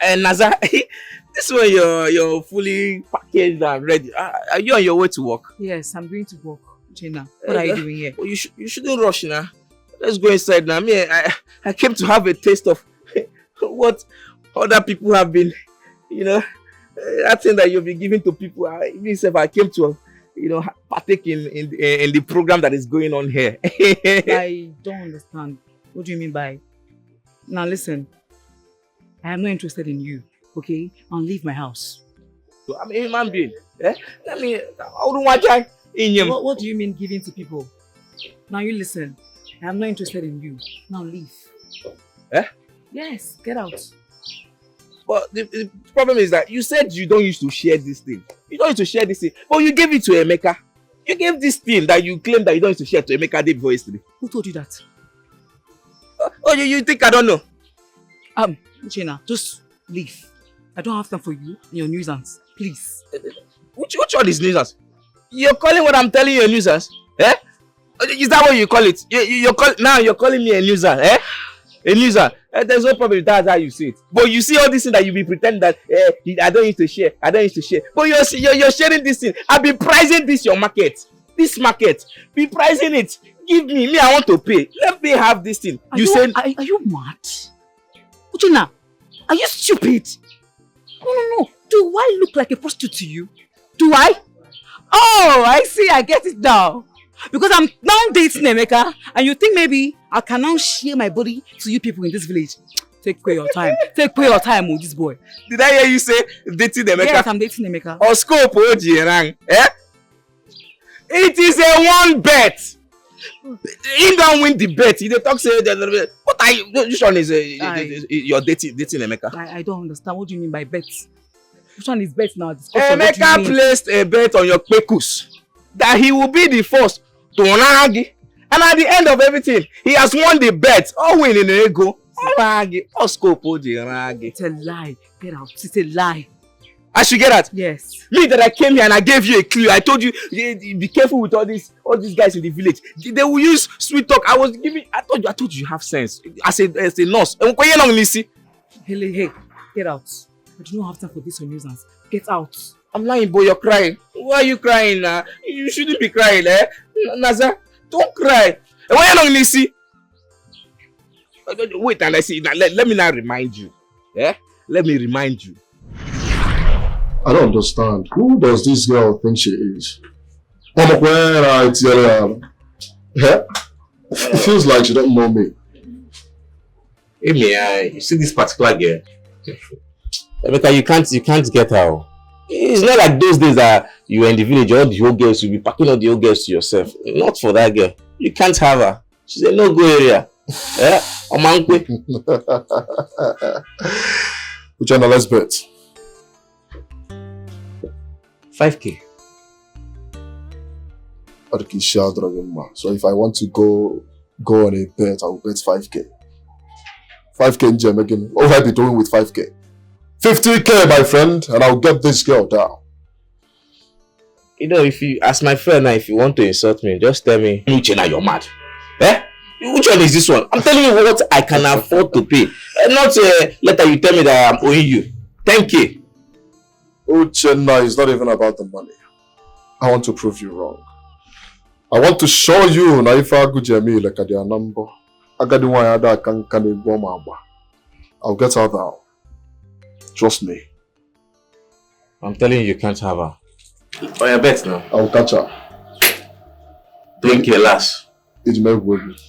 And Naza, this way you're fully packaged and ready. Are you on your way to work? Yes, I'm going to work, Gina. What are you doing here? Well, you shouldn't rush now. Let's go inside now. I came to have a taste of what other people have been, that thing that you'll be giving to people. I came to, partake in the program that is going on here. I don't understand. What do you mean by? Now listen, I am not interested in you, okay? I'll leave my house. So I'm a human being. Eh? I don't want to in you. What do you mean giving to people? Now you listen. I am not interested in you. Now leave. Eh? Yes, get out. But the problem is that you said you don't used to share this thing. You don't used to share this thing. But you gave it to Emeka. You gave this thing that you claim that you don't used to share to Emeka day before yesterday. Who told you that? Oh, you think I don't know? Gina, just leave. I don't have time for you and your nuisance. Please. Which one is nuisance? You're calling what I'm telling you a nuisance? Eh? Is that what you call it? Now you're calling me a nuisance, eh? A nuisance. There's no problem if that's how you see it. But you see all this thing that you be pretending that I don't used to share. I don't used to share. But you're sharing this thing. I've been pricing this your market. This market. Be pricing it. Give me. I want to pay. Let me have this thing. Are you mad? Uchina, are you stupid? No. Do I look like a prostitute to you? Do I? Oh, I see. I get it now. Because I'm now dating Emeka, and you think maybe I can now share my body to you people in this village. Take away your time. Take away your time with this boy. Did I hear you say dating Emeka? Yes, I'm dating Emeka. Or scope Ojirang, eh? It is a one bet. He don't win the bet. He talk say what are you? Which one is you're dating Emeka? I don't understand. What do you mean by bet? Which one is bet now? Emeka placed a bet on your pekus that he will be the first to nagi, and at the end of everything, he has won the bet. All winning the ego. Nagi, all scope Ojirang. It's a lie. Get out. It's a lie. I should get that. Yes. Me that I came here and I gave you a clue. I told you, be careful with all these guys in the village. They will use sweet talk. I told you have sense. As a nurse. Hey, get out. I do not have time for this nuisance. Get out. I'm lying, boy. You're crying. Why are you crying now? You shouldn't be crying, eh? Naza, don't cry. Why are you not Wait, and I see. Let me now remind you. Yeah? Let me remind you. I don't understand. Who does this girl think she is? It feels like she don't know me. Hey, you see this particular girl? Emeka, you can't get her. It's not like those days that you were in the village, all the old girls, you'll be packing all the old girls to yourself. Not for that girl. You can't have her. She's a no-go area. Eh? Omankwe. Uchenna, let's bet. 5K. So if I want to go on a bet, I will bet 5K. 5K in gem again. What will I be doing with 5K? 50K, my friend, and I'll get this girl down. If you ask my friend now, if you want to insult me, just tell me, Uchenna, you're mad. Eh? Which one is this one? I'm telling you what I can afford to pay. Not later you tell me that I'm owing you 10K. Uchenna, it's not even about the money. I want to prove you wrong. I want to show you na if I go Jemi like a their number. I got the one I can I'll get her down. Trust me. I'm telling you, you can't have her. Oh, yeah, bet now. I'll catch her. 10K last. It's my word.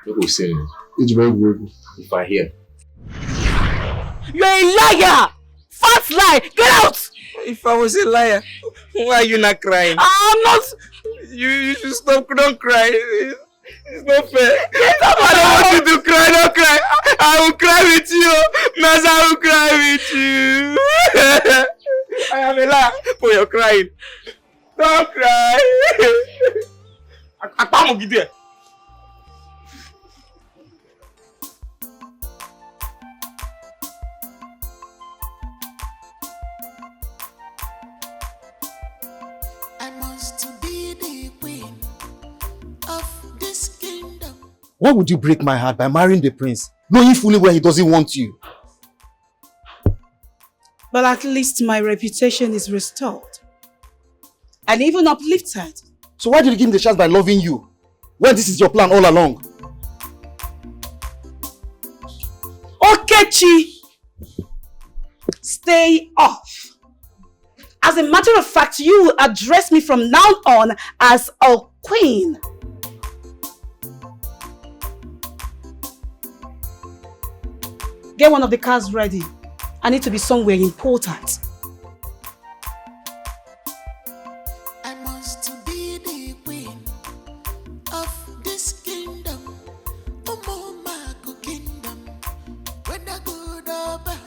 You will see me. It's my word. If I hear. You're a liar! Fat lie! Get out! If I was a liar, why are you not crying? I'm not. You should stop. Don't cry. It's not fair. I don't want you to cry. Don't cry. I will cry with you. Naza, I will cry with you. I am a liar, but you're crying. Don't cry. I'm going to Why would you break my heart by marrying the prince, knowing fully well he doesn't want you? But at least my reputation is restored. And even uplifted. So why did you give him the chance by loving you? When this is your plan all along? Okechi! Stay off. As a matter of fact, you will address me from now on as a queen. Get one of the cars ready. I need to be somewhere important. I must be the queen of this kingdom. Kingdom. Whether good or bad,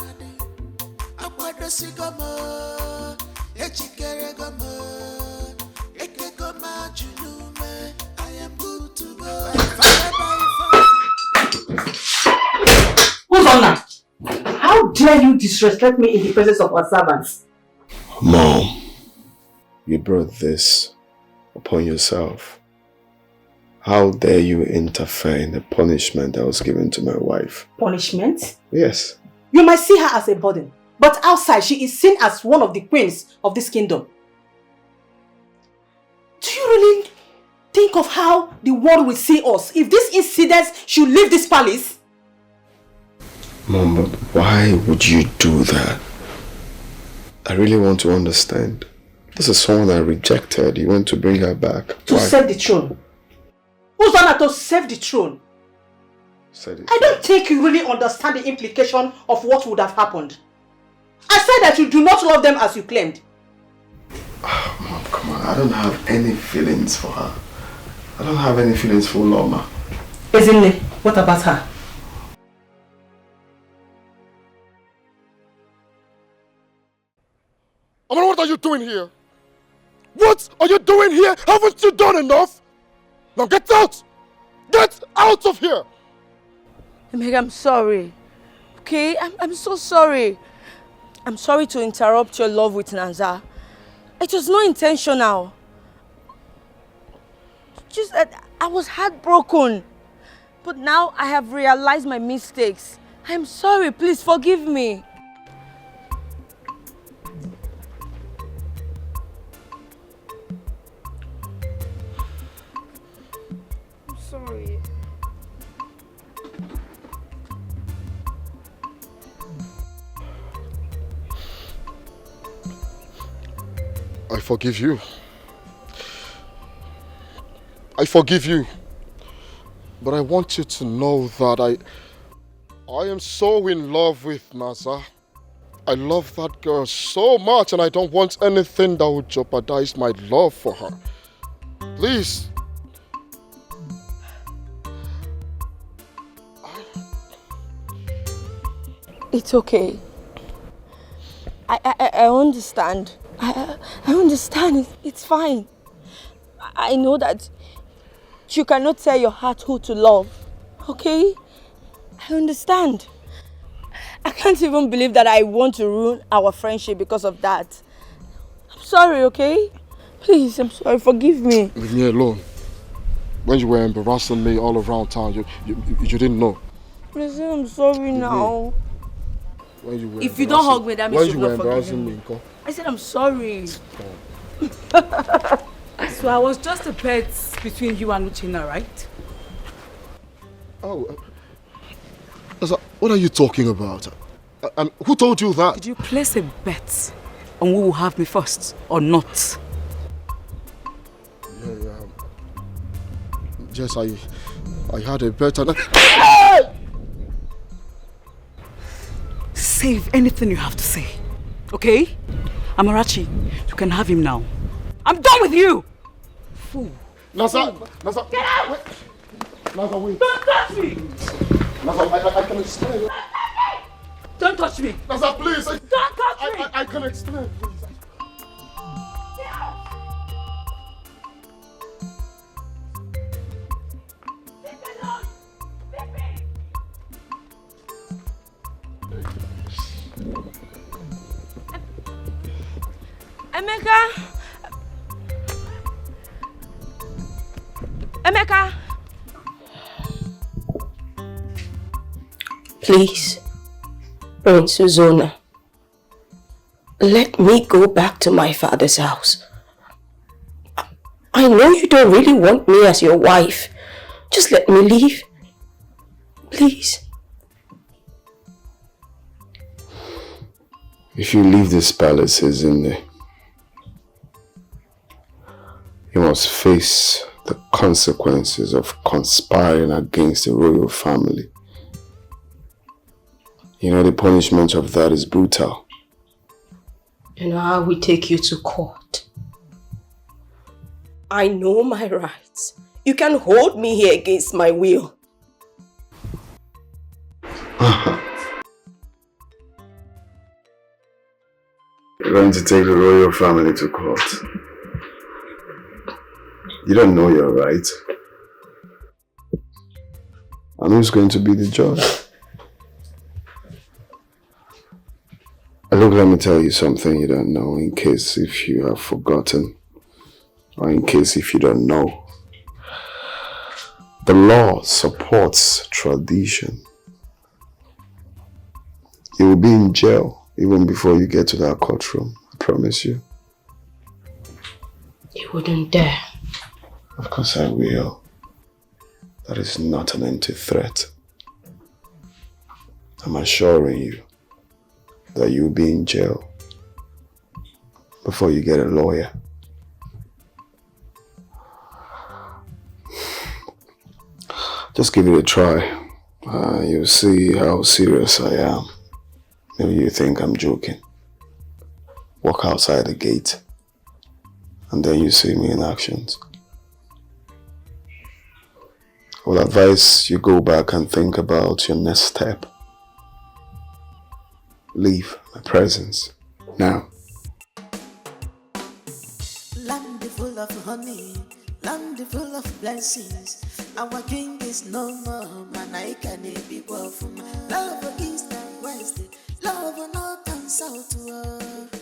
I'm what the sigama, Echikeragama, Ekegama Junume. I am good to go. Who's on that? How dare you disrespect me in the presence of our servants? Mom, you brought this upon yourself. How dare you interfere in the punishment that was given to my wife? Punishment? Yes. You might see her as a burden, but outside she is seen as one of the queens of this kingdom. Do you really think of how the world will see us if this incident should leave this palace? Mom, but why would you do that? I really want to understand. This is someone I rejected. You want to bring her back. To Why? save the throne. Who's done that to save the throne? I don't think you really understand the implication of what would have happened. I said that you do not love them as you claimed. Oh, Mom, come on. I don't have any feelings for her. I don't have any feelings for Loma. Ezinne, what about her? Mama, what are you doing here? What are you doing here? Haven't you done enough? Now get out! Get out of here! Meg, I'm sorry. Okay? I'm so sorry. I'm sorry to interrupt your love with Nanza. It was not intentional. Just that I was heartbroken. But now I have realized my mistakes. I'm sorry. Please forgive me. I'm sorry. I forgive you. I forgive you. But I want you to know that I am so in love with Naza. I love that girl so much and I don't want anything that would jeopardize my love for her. Please. It's okay. I understand. I understand. It's fine. I know that you cannot tell your heart who to love. Okay? I understand. I can't even believe that I want to ruin our friendship because of that. I'm sorry, okay? Please, I'm sorry. Forgive me. Leave me alone. When you were embarrassing me all around town, you didn't know. Please, I'm sorry now. If you don't hug me, that means you're not forgiving me. I said I'm sorry. So I was just a pet between you and Uchenna, right? Oh, what are you talking about? And who told you that? Did you place a bet on who will have me first or not? Yeah. Yes, I had a bet and Save anything you have to say, okay? Amarachi, you can have him now. I'm done with you! Fool. Naza, Get out! wait. Naza, wait. Don't touch me! Naza, I can explain. Don't touch me! Naza, please. Don't touch me! I can explain, please. Get out! Leave me alone! Leave me! Emeka! Please, Prince Uzona, let me go back to my father's house. I know you don't really want me as your wife. Just let me leave. Please. If you leave this palace, Ezinne, you must face the consequences of conspiring against the royal family. You know, the punishment of that is brutal. You know how we take you to court. I know my rights. You can hold me here against my will. You're going to take the royal family to court. You don't know your right. And who's going to be the judge? Look, let me tell you something you don't know, in case if you have forgotten, or in case if you don't know. The law supports tradition. You will be in jail even before you get to that courtroom, I promise you. You wouldn't dare. Of course I will. That is not an empty threat. I'm assuring you that you'll be in jail before you get a lawyer. Just give it a try. You'll see how serious I am. Maybe you think I'm joking. Walk outside the gate and then you see me in actions. I will advise you go back and think about your next step. Leave my presence now. Land full of honey, land full of blessings. Our king is no more, man. I can be from love east and west, love north and south.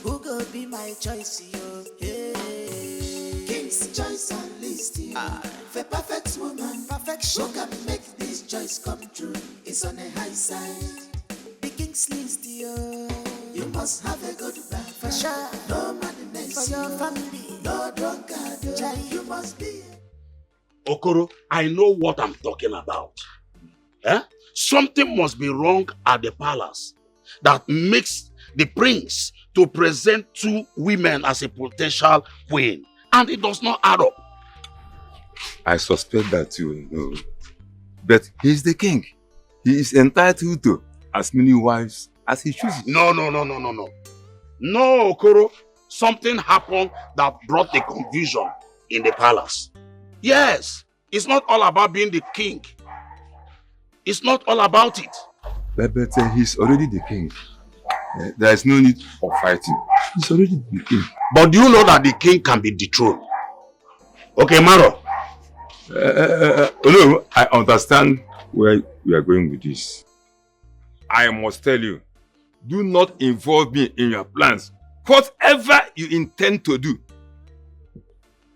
Who go be my choice, yo? Hey. King's choice and list, for perfect woman, perfection. Who can make this choice come true? It's on a high side. The king's list, yo. You must have a good back for sure. No madness for your family. No drunkard. You must be. Okoro, I know what I'm talking about. Something must be wrong at the palace that makes the prince to present two women as a potential queen, and it does not add up. I suspect that too, but he's the king. He is entitled to as many wives as he chooses. No, Okoro. Something happened that brought the confusion in the palace. Yes, it's not all about being the king. It's not all about it. But he's already the king. There is no need of fighting. He's already the king. But do you know that the king can be dethroned? Okay, Maro. No, I understand where we are going with this. I must tell you, do not involve me in your plans. Whatever you intend to do,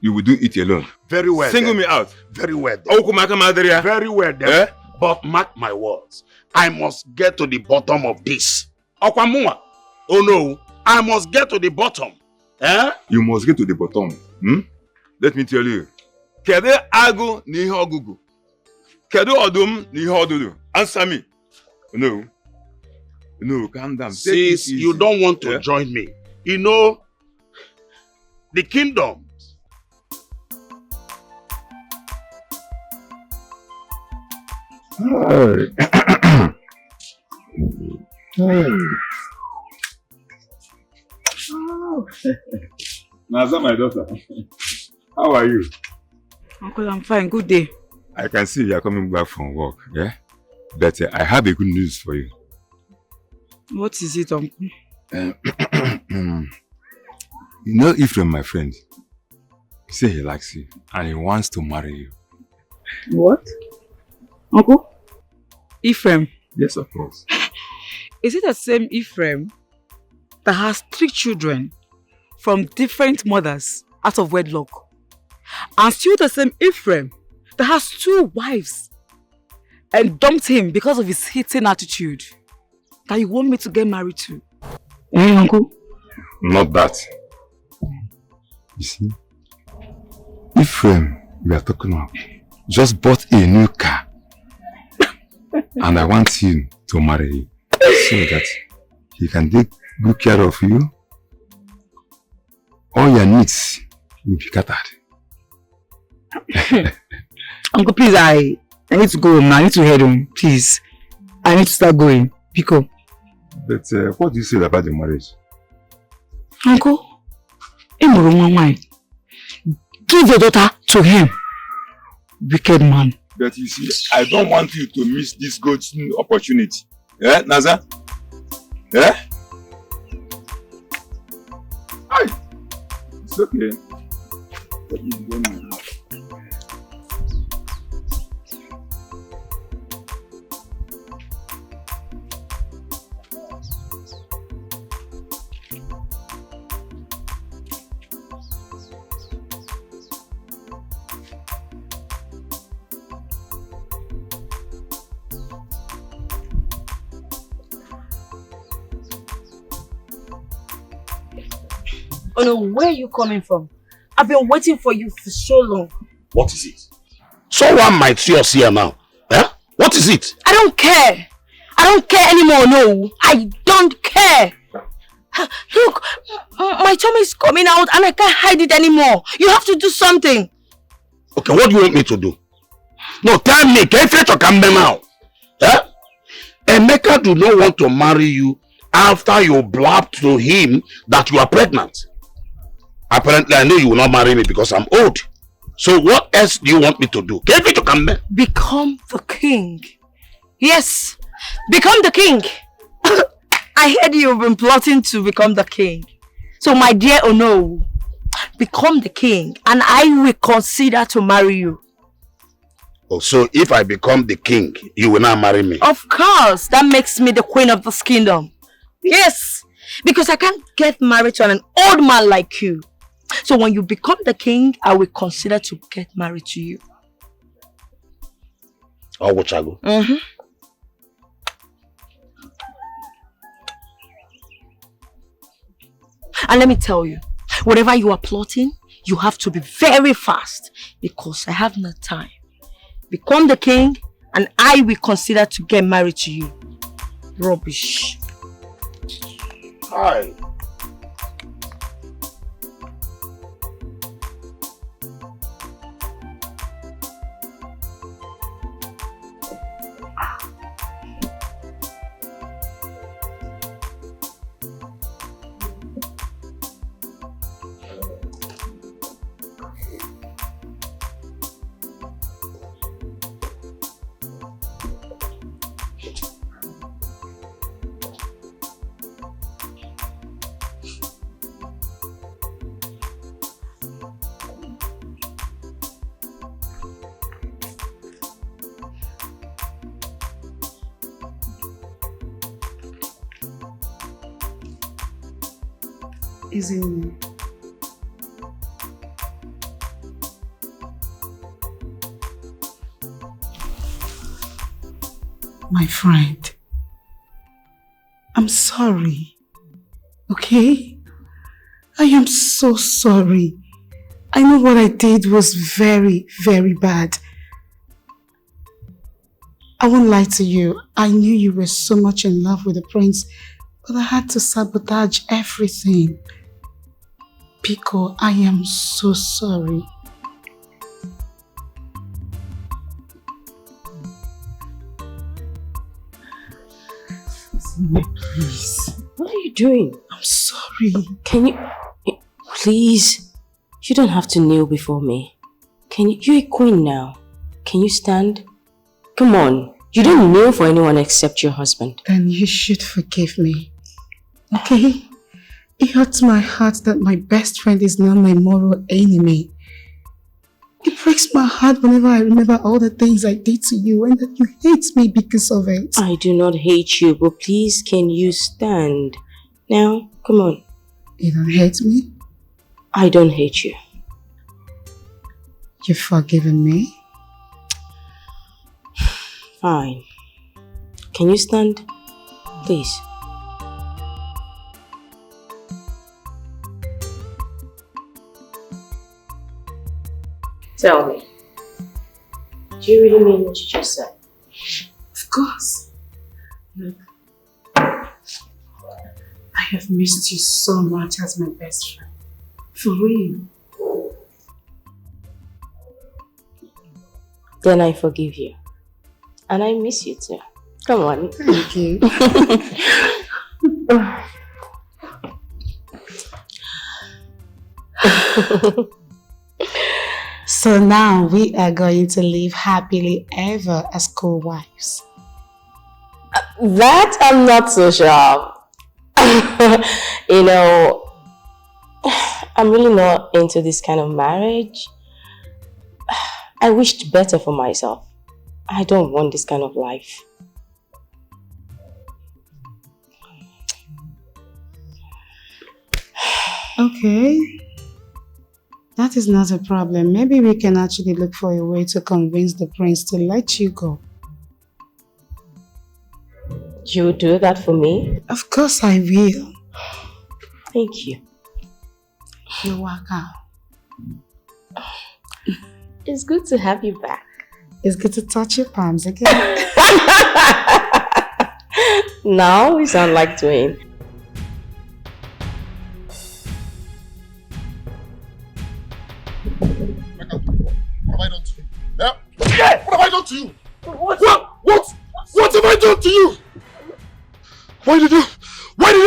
you will do it alone. Very well. Single me out. Very well. Very well. Eh? But mark my words, I must get to the bottom of this. Okwamua. Oh no, I must get to the bottom. You must get to the bottom. Let me tell you. Kede agu n'ihe ogugu. Kede odum n'ihe odudu. Answer me. No, calm down. Since you don't want to join me, you know, the kingdom. Naza, my daughter. How are you? Uncle, I'm fine. Good day. I can see you are coming back from work, yeah? But I have a good news for you. What is it, Uncle? You know Ephraim, my friend. He said he likes you and he wants to marry you. What? Uncle? Ephraim? Yes, of course. Is it the same Ephraim that has 3 children from different mothers out of wedlock? And still the same Ephraim that has 2 wives and dumped him because of his hitting attitude that you want me to get married to? Hey, Uncle, Not that. You see, if we are talking about just bought a new car and I want him to marry you so that he can take good care of you, all your needs will be catered. Uncle, please, I need to go home now. I need to head home. Please. I need to start going. Pico. But what do you say about the marriage? Uncle, give your daughter to him. Wicked man. But you see, I don't want you to miss this golden opportunity. Eh, Naza? Eh? Aye. It's okay. Oh no, where are you coming from? I've been waiting for you for so long. What is it? Someone might see us here now. Eh? What is it? I don't care. I don't care anymore, no. I don't care. Look, my tummy is coming out and I can't hide it anymore. You have to do something. Okay, what do you want me to do? No, tell me. Can you come now? Eh? Emeka do not want to marry you after you blabbed to him that you are pregnant. Apparently, I know you will not marry me because I'm old. So what else do you want me to do? Can you come back? Become the king. Yes, become the king. I heard you've been plotting to become the king. So my dear Ono, become the king and I will consider to marry you. Oh, so if I become the king, you will not marry me? Of course, that makes me the queen of this kingdom. Yes, because I can't get married to an old man like you. So when you become the king, I will consider to get married to you. Oh, what I go? Mm-hmm. And let me tell you, whatever you are plotting, you have to be very fast because I have no time. Become the king and I will consider to get married to you. Rubbish. Hi. Isn't my friend, I'm sorry, okay? I am so sorry. I know what I did was very, very bad. I won't lie to you. I knew you were so much in love with the prince, but I had to sabotage everything. Pico, I am so sorry. Please. What are you doing? I'm sorry. Can you... Please. You don't have to kneel before me. Can you... You're a queen now. Can you stand? Come on. You don't kneel for anyone except your husband. Then you should forgive me. Okay? It hurts my heart that my best friend is now my moral enemy. It breaks my heart whenever I remember all the things I did to you and that you hate me because of it. I do not hate you, but please can you stand? Now, come on. You don't hate me? I don't hate you. You've forgiven me? Fine. Can you stand? Please. Tell me, do you really mean what you just said? Of course. Look, I have missed you so much as my best friend. For real. Then I forgive you. And I miss you too. Come on. Thank you. So now we are going to live happily ever as co-wives. That I'm not so sure. You know, I'm really not into this kind of marriage. I wished better for myself. I don't want this kind of life. Okay. That is not a problem. Maybe we can actually look for a way to convince the prince to let you go. You will do that for me? Of course I will. Thank you. You're welcome. It's good to have you back. It's good to touch your palms again. Now we sound like twins. What have I done to you? Yeah? Yeah! What have I done to you? What have I done to you? Why did you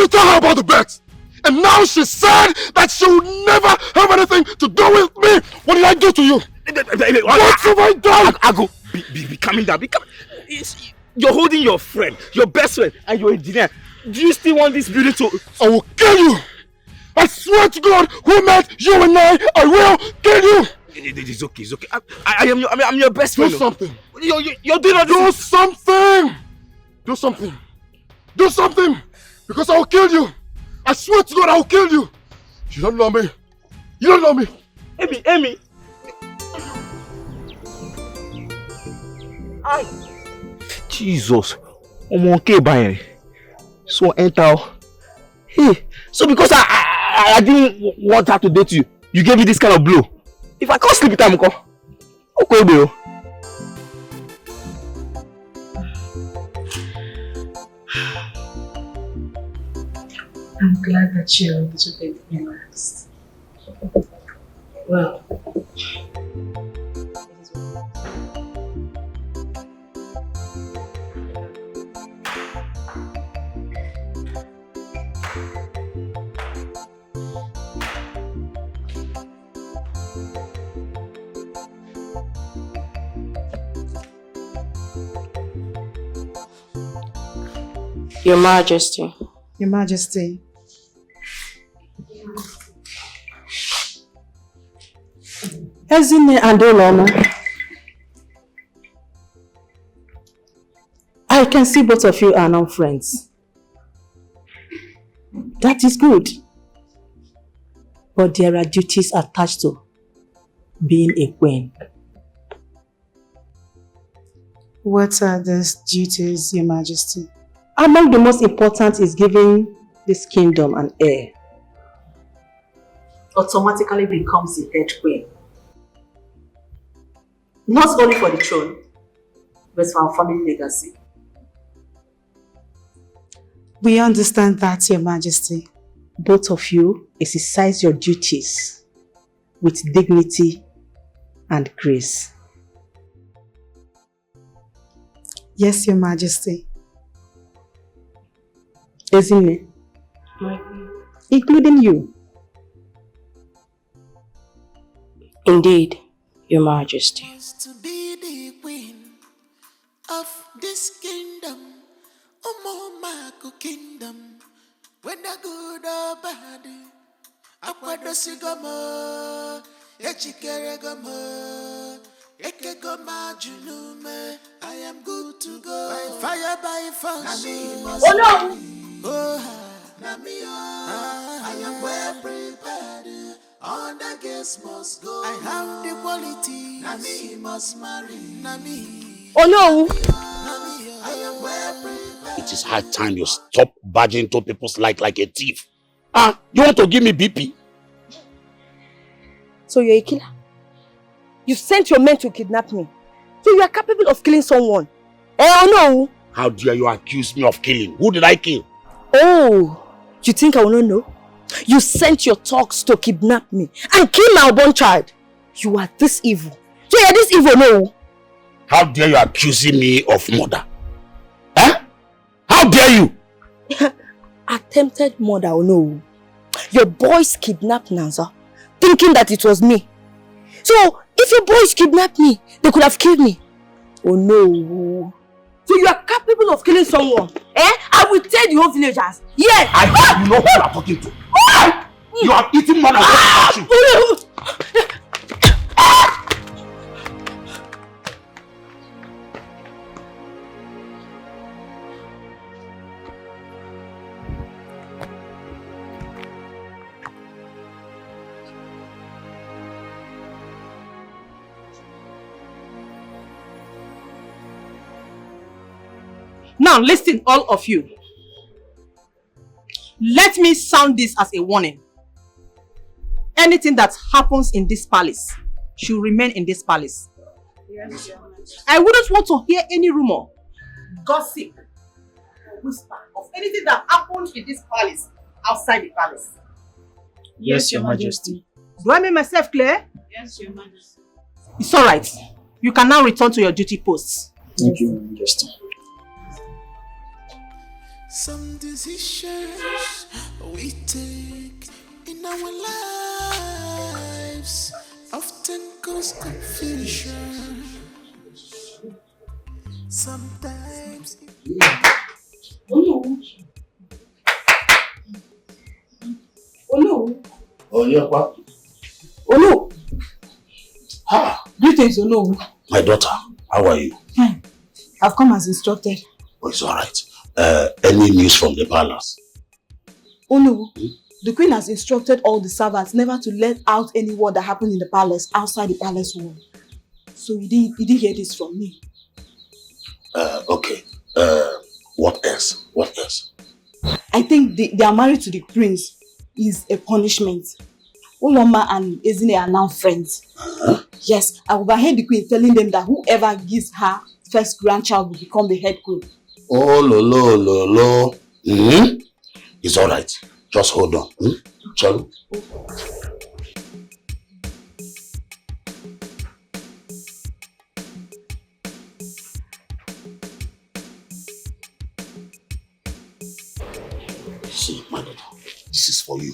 tell her about the bet? And now she said that she would never have anything to do with me. What did I do to you? What have I done? Ago, be calming down. You're holding your friend, your best friend, and your engineer. Do you still want this building to... I will kill you! I swear to God, who met you and I will kill you! It's okay, it's okay. I'm your best friend. Do something. You're doing all this. Do something! Do something. Do something! Because I will kill you! I swear to God, I will kill you! You don't know me. You don't know me. Amy. Jesus. I'm okay, buying. So enter. Hey. So because I didn't want her to date you, you gave me this kind of blow. If I can't sleep with her, okay, bro. I'm glad that you're a little bit relaxed. Well, Your Majesty. Your Majesty. Ezine and Olona, I can see both of you are now friends. That is good. But there are duties attached to being a queen. What are those duties, Your Majesty? Among the most important is giving this kingdom an heir. Automatically becomes the head queen. Not only for the throne, but for our family legacy. We understand that, Your Majesty. Both of you exercise your duties with dignity and grace. Yes, Your Majesty. Ezine, including you. Indeed, Your Majesty. To be the queen of this kingdom, Omomako kingdom, whether good or bad, Akwadosigama, Echikeregama, Ekegoma Junume, I am good to go. By fire, by force. Oh no! Oh, Nami, I am well prepared. All the guests must go. I have the quality. Nami must marry. Nami. Oh no! Nami, I am well prepared. It is high time you stop barging into people's life like a thief. You want to give me BP? So you're a killer? You sent your men to kidnap me. So you are capable of killing someone. Oh no! How dare you accuse me of killing? Who did I kill? Oh, you think I will not know? You sent your thugs to kidnap me and kill my unborn child. You are this evil. So you are this evil, no? How dare you accusing me of murder? Huh? How dare you? Attempted murder, oh no. Your boys kidnapped Nanza, thinking that it was me. So, if your boys kidnapped me, they could have killed me. Oh no. So you are capable of killing someone? Eh? I will tell the whole villagers. Yes! I you know who you are talking to. You have eaten more than what you. Now listen, all of you. Let me sound this as a warning. Anything that happens in this palace should remain in this palace. Yes, I wouldn't want to hear any rumor, gossip, or whisper of anything that happens in this palace outside the palace. Yes, Your Majesty. Do I make myself clear? Yes, Your Majesty. It's alright. You can now return to your duty posts. Thank you, Your Majesty. Some decisions we take in our lives often cause confusion. Sometimes Oh no. Oh yeah, what? Oh no. Ah, Greetings, oh no. my daughter, how are you? Fine. I've come as instructed. Oh, it's alright. Any news from the palace? Oh no. The queen has instructed all the servants never to let out any word that happened in the palace outside the palace wall. So you didn't hear this from me. Okay. What else? What else? I think they are married to the prince is a punishment. Uloma and Ezine are now friends. Yes, I overheard the queen telling them that whoever gives her first grandchild will become the head queen. Oh, lo. It's alright. Just hold on. Chalu. See, my daughter, this is for you.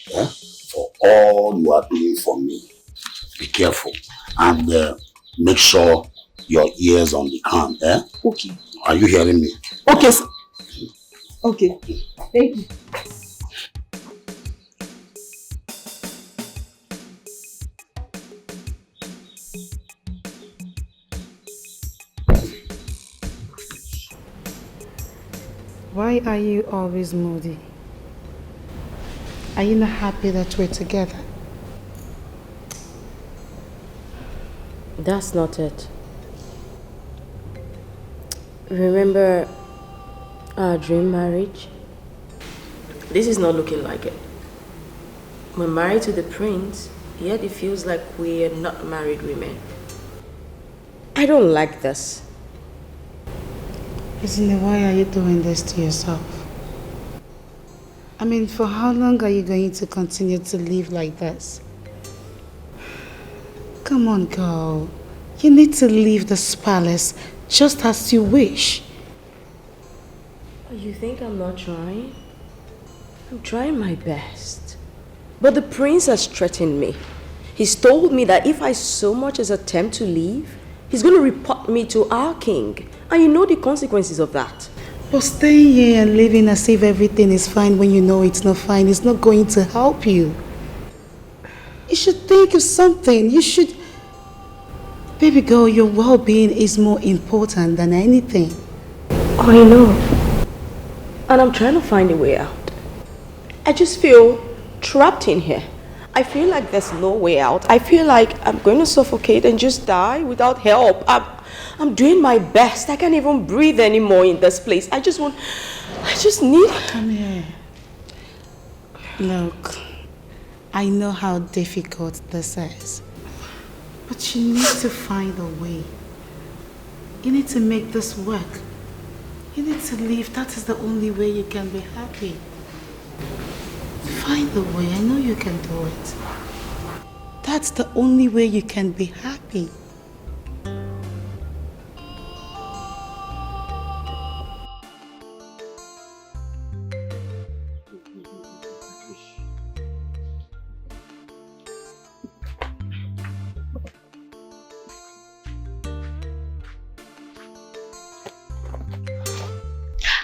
Yeah? For all you are doing for me. Be careful and make sure your ears on the ground. Eh? Okay. Are you hearing me? Okay, sir. Okay. Thank you. Why are you always moody? Are you not happy that we're together? That's not it. Remember our dream marriage? This is not looking like it. We're married to the prince, yet it feels like we're not married women. I don't like this. Isn't it, why are you doing this to yourself? I mean, for how long are you going to continue to live like this? Come on, girl. You need to leave this palace just as you wish. You think I'm not trying? I'm trying my best. But the prince has threatened me. He's told me that if I so much as attempt to leave, he's going to report me to our king. And you know the consequences of that. But staying here and living as if everything is fine when you know it's not fine is not going to help you. You should think of something. You should... Baby girl, your well-being is more important than anything. Oh, I know. And I'm trying to find a way out. I just feel trapped in here. I feel like there's no way out. I feel like I'm going to suffocate and just die without help. I'm doing my best. I can't even breathe anymore in this place. I just need... Come here. Look, I know how difficult this is. But you need to find a way. You need to make this work. You need to leave. That is the only way you can be happy. Find the way. I know you can do it. That's the only way you can be happy.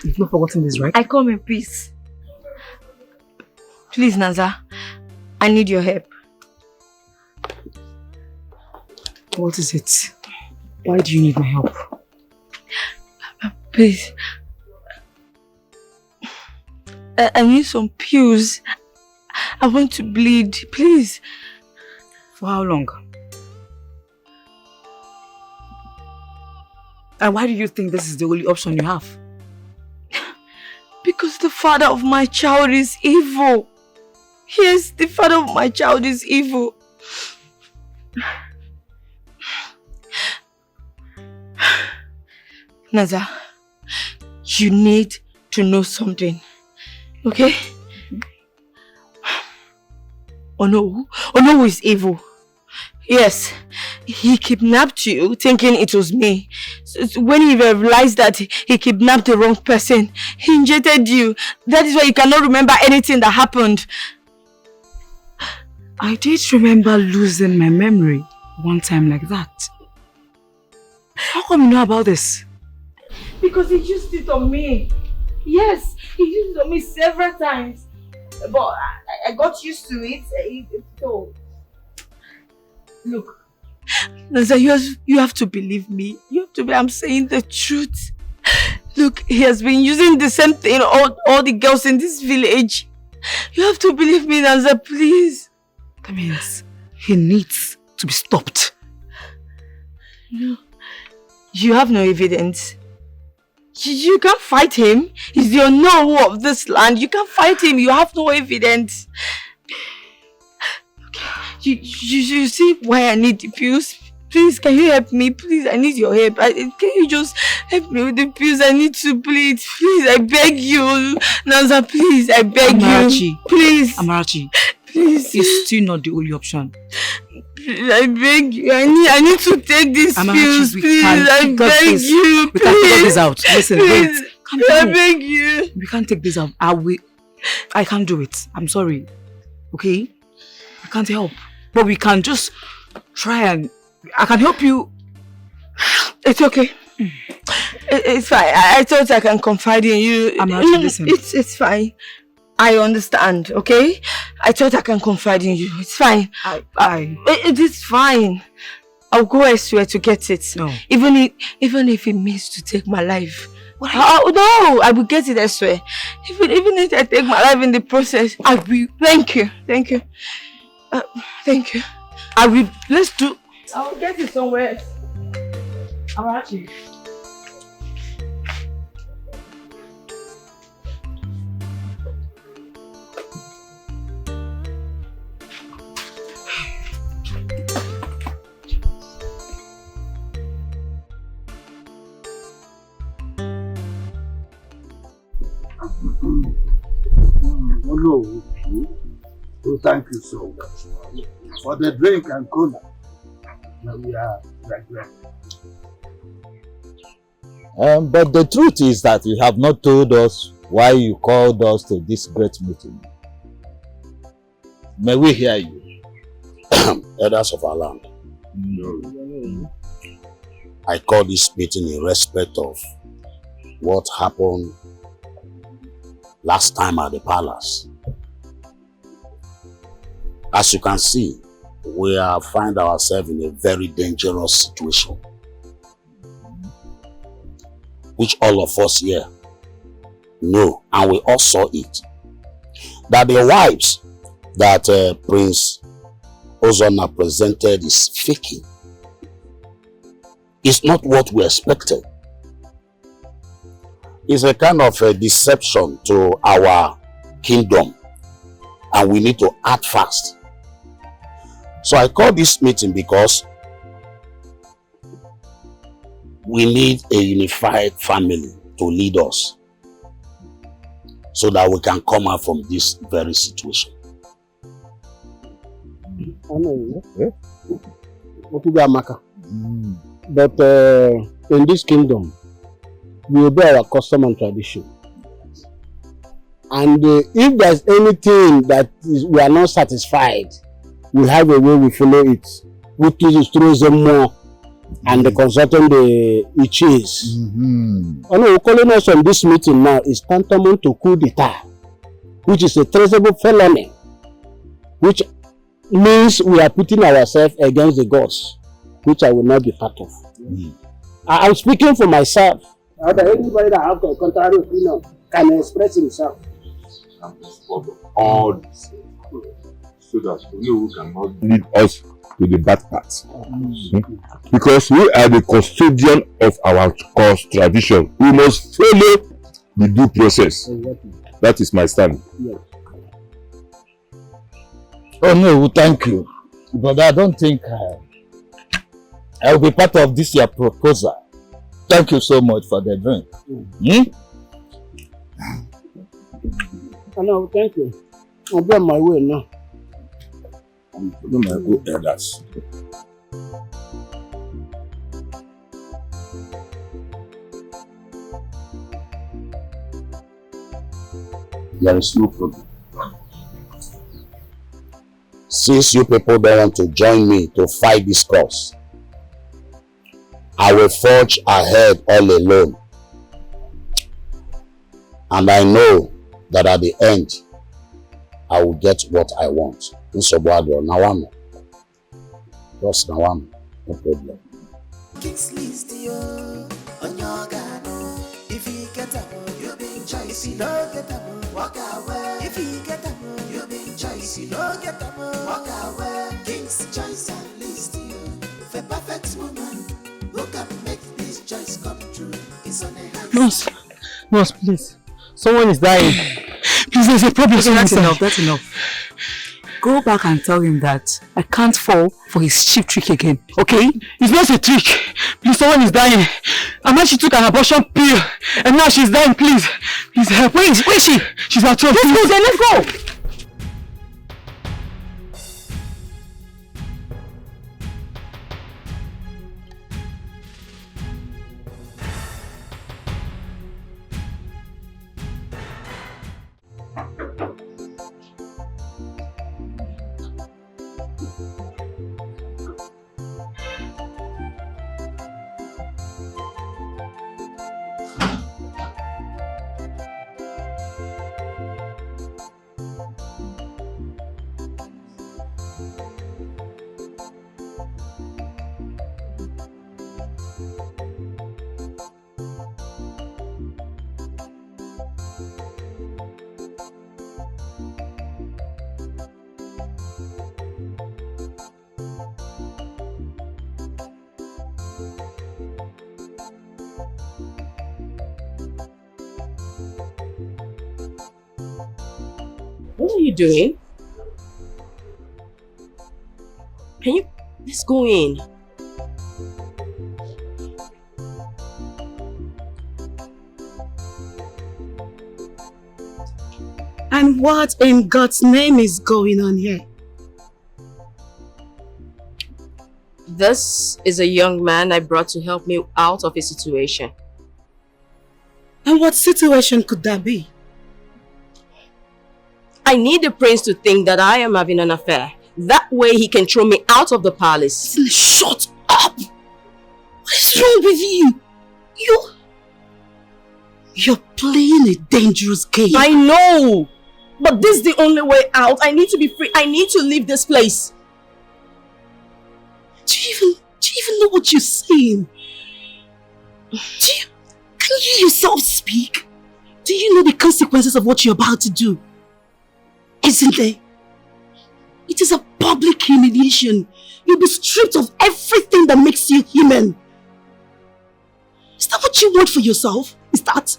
You've not forgotten this, right? I come in peace. Please, Naza, I need your help. What is it? Why do you need my help? Please. I need some pills. I want to bleed, please. For how long? And why do you think this is the only option you have? Because the father of my child is evil. Yes, the father of my child is evil. Naza, you need to know something, okay? Ono is evil. Yes, he kidnapped you thinking it was me. So when he realized that he kidnapped the wrong person, he injected you. That is why you cannot remember anything that happened. I did remember losing my memory one time like that. How come you know about this? Because he used it on me. Yes, he used it on me several times. But I got used to it. So, look, Naza, you have to believe me. You have to believe I'm saying the truth. Look, he has been using the same thing all the girls in this village. You have to believe me, Naza, please. That means he needs to be stopped. No, you have no evidence. You can't fight him. He's the unknown of this land. You can't fight him. You have no evidence. Okay. You see why I need the pills? Please, can you help me? Please, I need your help. Can you just help me with the pills? I need to bleed. Please, I beg you. Naza, please, I beg you. Please. Amarachi. Please. It's still not the only option. I beg you. I need to take these pills. Please, I beg you. We can't figure this out. Listen, please. Wait. I beg you. We can't take this out. I can't do it. I'm sorry. Okay? I can't help. But we can just try and... I can help you. It's okay. It's fine. I thought I can confide in you. Amarachi, listen. It's fine. I understand, okay? I thought I can confide in you. It's fine. It is fine. I'll go elsewhere to get it. No. Even if it means to take my life. No, I will get it elsewhere. Even if I take my life in the process, I will. Thank you. Thank you. Thank you. I will. Let's do. I will get it somewhere else. Amarachi. No, oh, thank you so much for the drink and cola. Now we are right. But the truth is that you have not told us why you called us to this great meeting. May we hear you? Elders of our land. No. I call this meeting in respect of what happened last time at the palace. As you can see, we find ourselves in a very dangerous situation, which all of us here know, and we all saw it, that the wives that Prince Ozona presented is faking. It's not what we expected. It's a kind of a deception to our kingdom, and we need to act fast. So I call this meeting because we need a unified family to lead us so that we can come out from this very situation. I know, yeah. But in this kingdom, we obey our custom and tradition. And if there's anything that we are not satisfied, we have a way we follow it. We please throw them more and the consultant the is. Oh no, calling us on this meeting now is tantamount to coup d'etat, which is a traceable felony, which means we are putting ourselves against the gods, which I will not be part of. I'm speaking for myself. Anybody that has a contrary opinion can express himself. All this, so that we cannot lead us to the bad parts. Because we are the custodian of our course tradition. We must follow the due process. That is my stand. Yes. Oh no, thank you. But I don't think I will be part of this your proposal. Thank you so much for the drink. No, thank you. I'll be on my way now. I'm on my way, elders. There is no problem. Since you people don't want to join me to fight this cause, I will forge ahead all alone. And I know that at the end, I will get what I want. Just Nawano, no problem. If you get up, you be choice. If you don't get up, walk away. If you get up, you be choice. If you don't get up, walk away. King's choice and list you. For perfect woman who can make this choice come true. It's on a hand. Nurse, please. Someone is dying. Please, there's a problem. Okay, that's enough, that's enough. Go back and tell him that I can't fall for his cheap trick again, okay? It's not a trick. Please, someone is dying. Amma, she took an abortion pill and now she's dying. Please, please help. Where is she? She's at home. Let's go then, let's go. What are you doing? Can you... Let's go in. And what in God's name is going on here? This is a young man I brought to help me out of a situation. And what situation could that be? I need the prince to think that I am having an affair. That way he can throw me out of the palace. Shut up! What is wrong with you? You're playing a dangerous game. I know! But this is the only way out. I need to be free. I need to leave this place. Do you even know what you're saying? Can you yourself speak? Do you know the consequences of what you're about to do? Isn't there? It is a public humiliation. You'll be stripped of everything that makes you human. Is that what you want for yourself? Is that?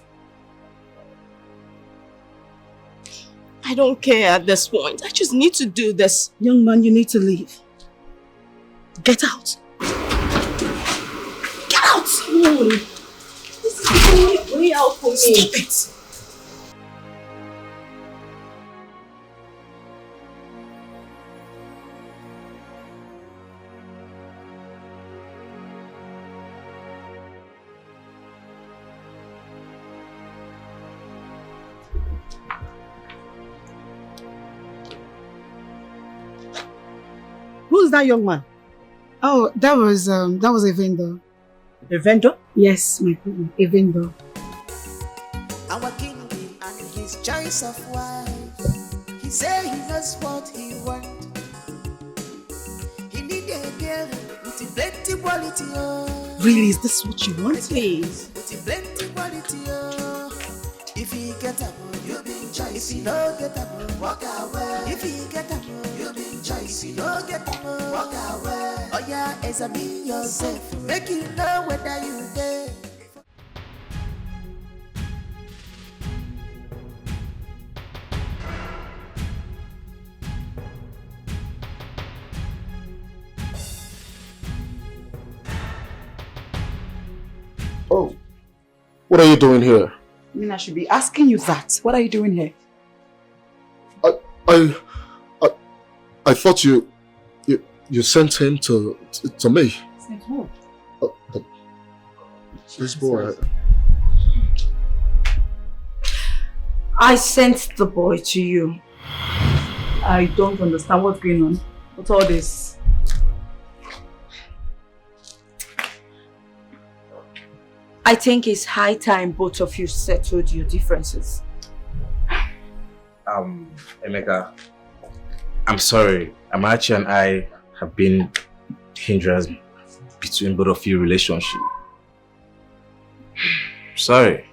I don't care at this point. I just need to do this. Young man, you need to leave. Get out. Get out! This is way out for me. Stop it. Who's that young man? Oh, that was a vendor. A vendor? Yes, my queen, a vendor. Our king and his choice of wife. He say he knows what he want. He need a girl with plenty quality. Oh. Really, is this what you want? Please. With plenty quality. Oh. If he get up, you be in choice. If he no get up, walk away. If he get up, you be in choice. If he no get up, walk away. Oh yeah, examine yourself. Make you know whether you there. Oh, what are you doing here? I mean, I should be asking you that. What are you doing here? I thought you sent him to me. Sent who? This boy. I sent the boy to you. I don't understand what's going on. What's all this? I think it's high time both of you settled your differences. Emeka, I'm sorry. Amachi and I have been hindrance between both of your relationship. Sorry.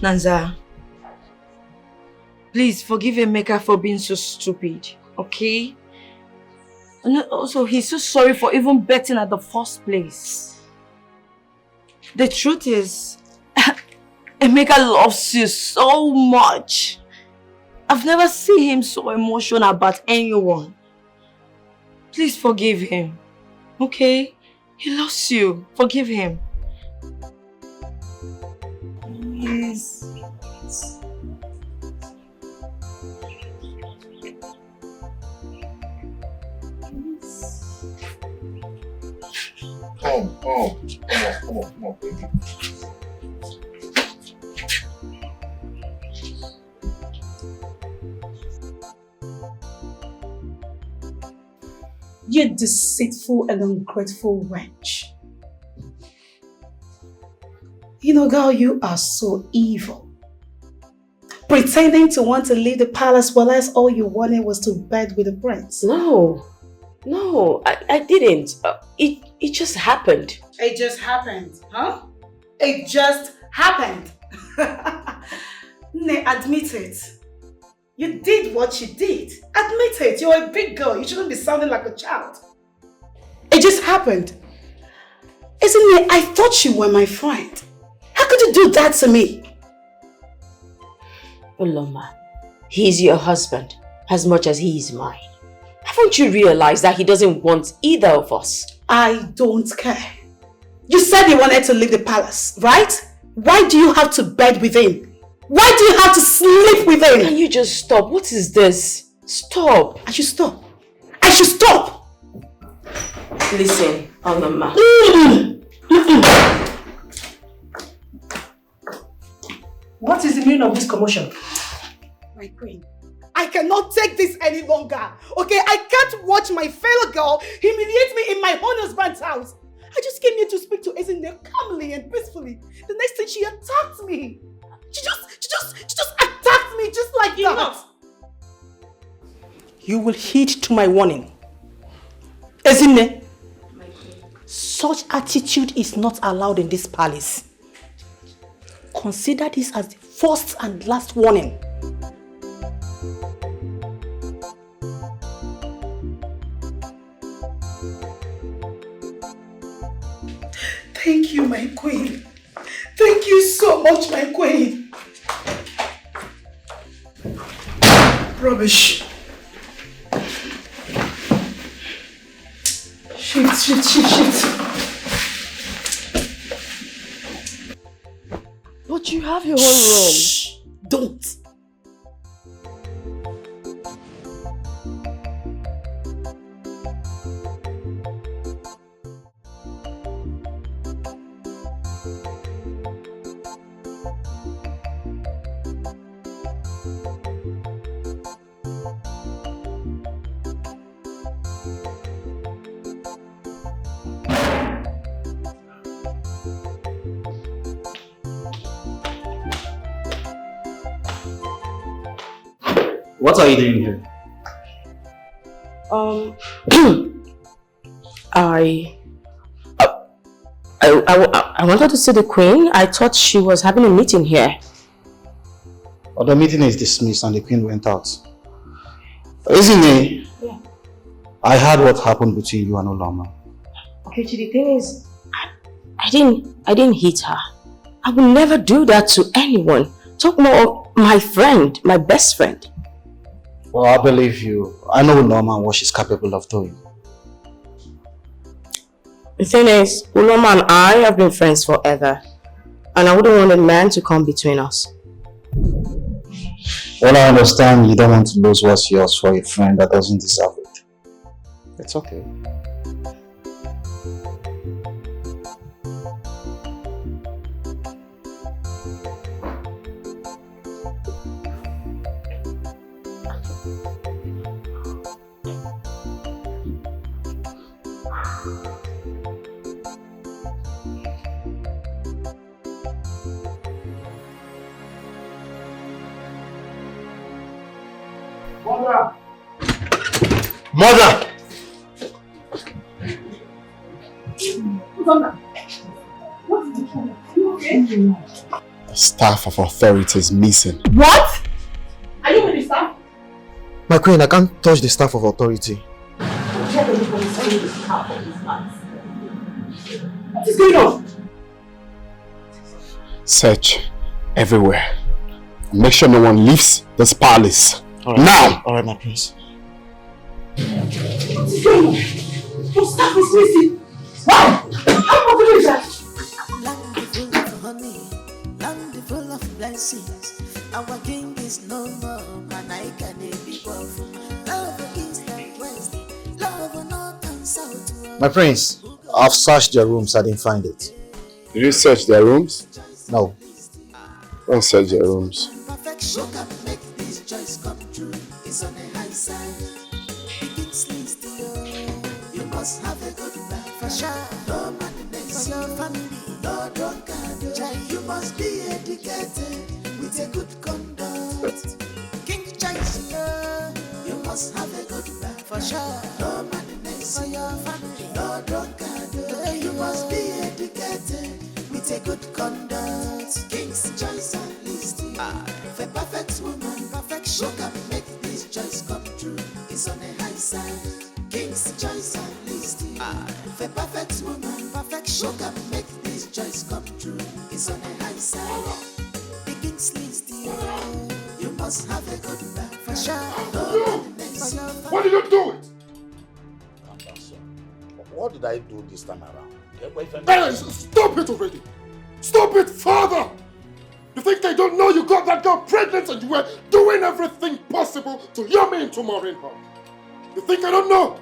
Nanza, please forgive Emeka for being so stupid, okay? And also, he's so sorry for even betting at the first place. The truth is, Emeka loves you so much. I've never seen him so emotional about anyone. Please forgive him, okay? He loves you. Forgive him. Yes. Come on, baby. You deceitful and ungrateful wench. You know, girl, you are so evil. Pretending to want to leave the palace while else all you wanted was to bed with the prince. No, I didn't. It just happened. It just happened, huh? It just happened. Nay, admit it. You did what you did. Admit it. You're a big girl. You shouldn't be sounding like a child. It just happened. Isn't it? I thought you were my friend. How could you do that to me? Uloma, he's your husband as much as he is mine. Haven't you realized that he doesn't want either of us? I don't care. You said you wanted to leave the palace, right? Why do you have to bed with him? Why do you have to sleep with him? Can you just stop? What is this? Stop. I should stop. I should stop. Listen, Uloma. What is the meaning of this commotion? My queen, I cannot take this any longer. Okay, I can't watch my fellow girl humiliate me in my own husband's house. I just came here to speak to Ezinne calmly and peacefully. The next thing she attacked me. She just attacked me just like that. You will heed to my warning. Ezinne, such attitude is not allowed in this palace. Consider this as the first and last warning. Thank you, my queen. Thank you so much, my queen. Rubbish. Shit. But you have your own room. Shh, don't. What are you doing here? I wanted to see the Queen. I thought she was having a meeting here. Well, the meeting is dismissed and the Queen went out. Isn't it? Yeah. I heard what happened between you and Olama. Okay, the thing is, I didn't hit her. I would never do that to anyone. Talk more of my friend, my best friend. Well, I believe you. I know Olama and what she's capable of doing. The thing is, Uloma and I have been friends forever. And I wouldn't want a man to come between us. Well, I understand you don't want to lose what's yours for a friend that doesn't deserve it. It's okay. Mother! The staff of authority is missing. What? Are you with the staff? My queen, I can't touch the staff of authority. What is going on? Search everywhere. Make sure no one leaves this palace. All right. Now! Alright, my prince. What is going on? Your staff is missing. Why? How possible is that? Land full of honey, land full of blessings. Our king is no more, and I can be both. Love east and west, love north and south. My prince, I've searched their rooms, I didn't find it. Did you search their rooms? No. Don't search their rooms. Perfection can make this choice come true. It's on the high side. Begins least to you must have a good life for sure. No money makes for your family. No drunkard. You must be educated with a good conduct. King choice, you must have a good life for sure. No money makes for your family. No drunkard. You must be educated with a good conduct. King's choice and list. For perfect woman, perfection can make this choice come true. It's on the high side. King's choice and list. For perfect woman, perfection can make this choice come true. It's on the high side. The king's list. You must have a good life for sure. What did you do it? What did I do this time around? Hey, stop it already! Stop it, father! You think they don't know you got that girl pregnant and you were doing everything possible to lure me into marrying her? You think I don't know?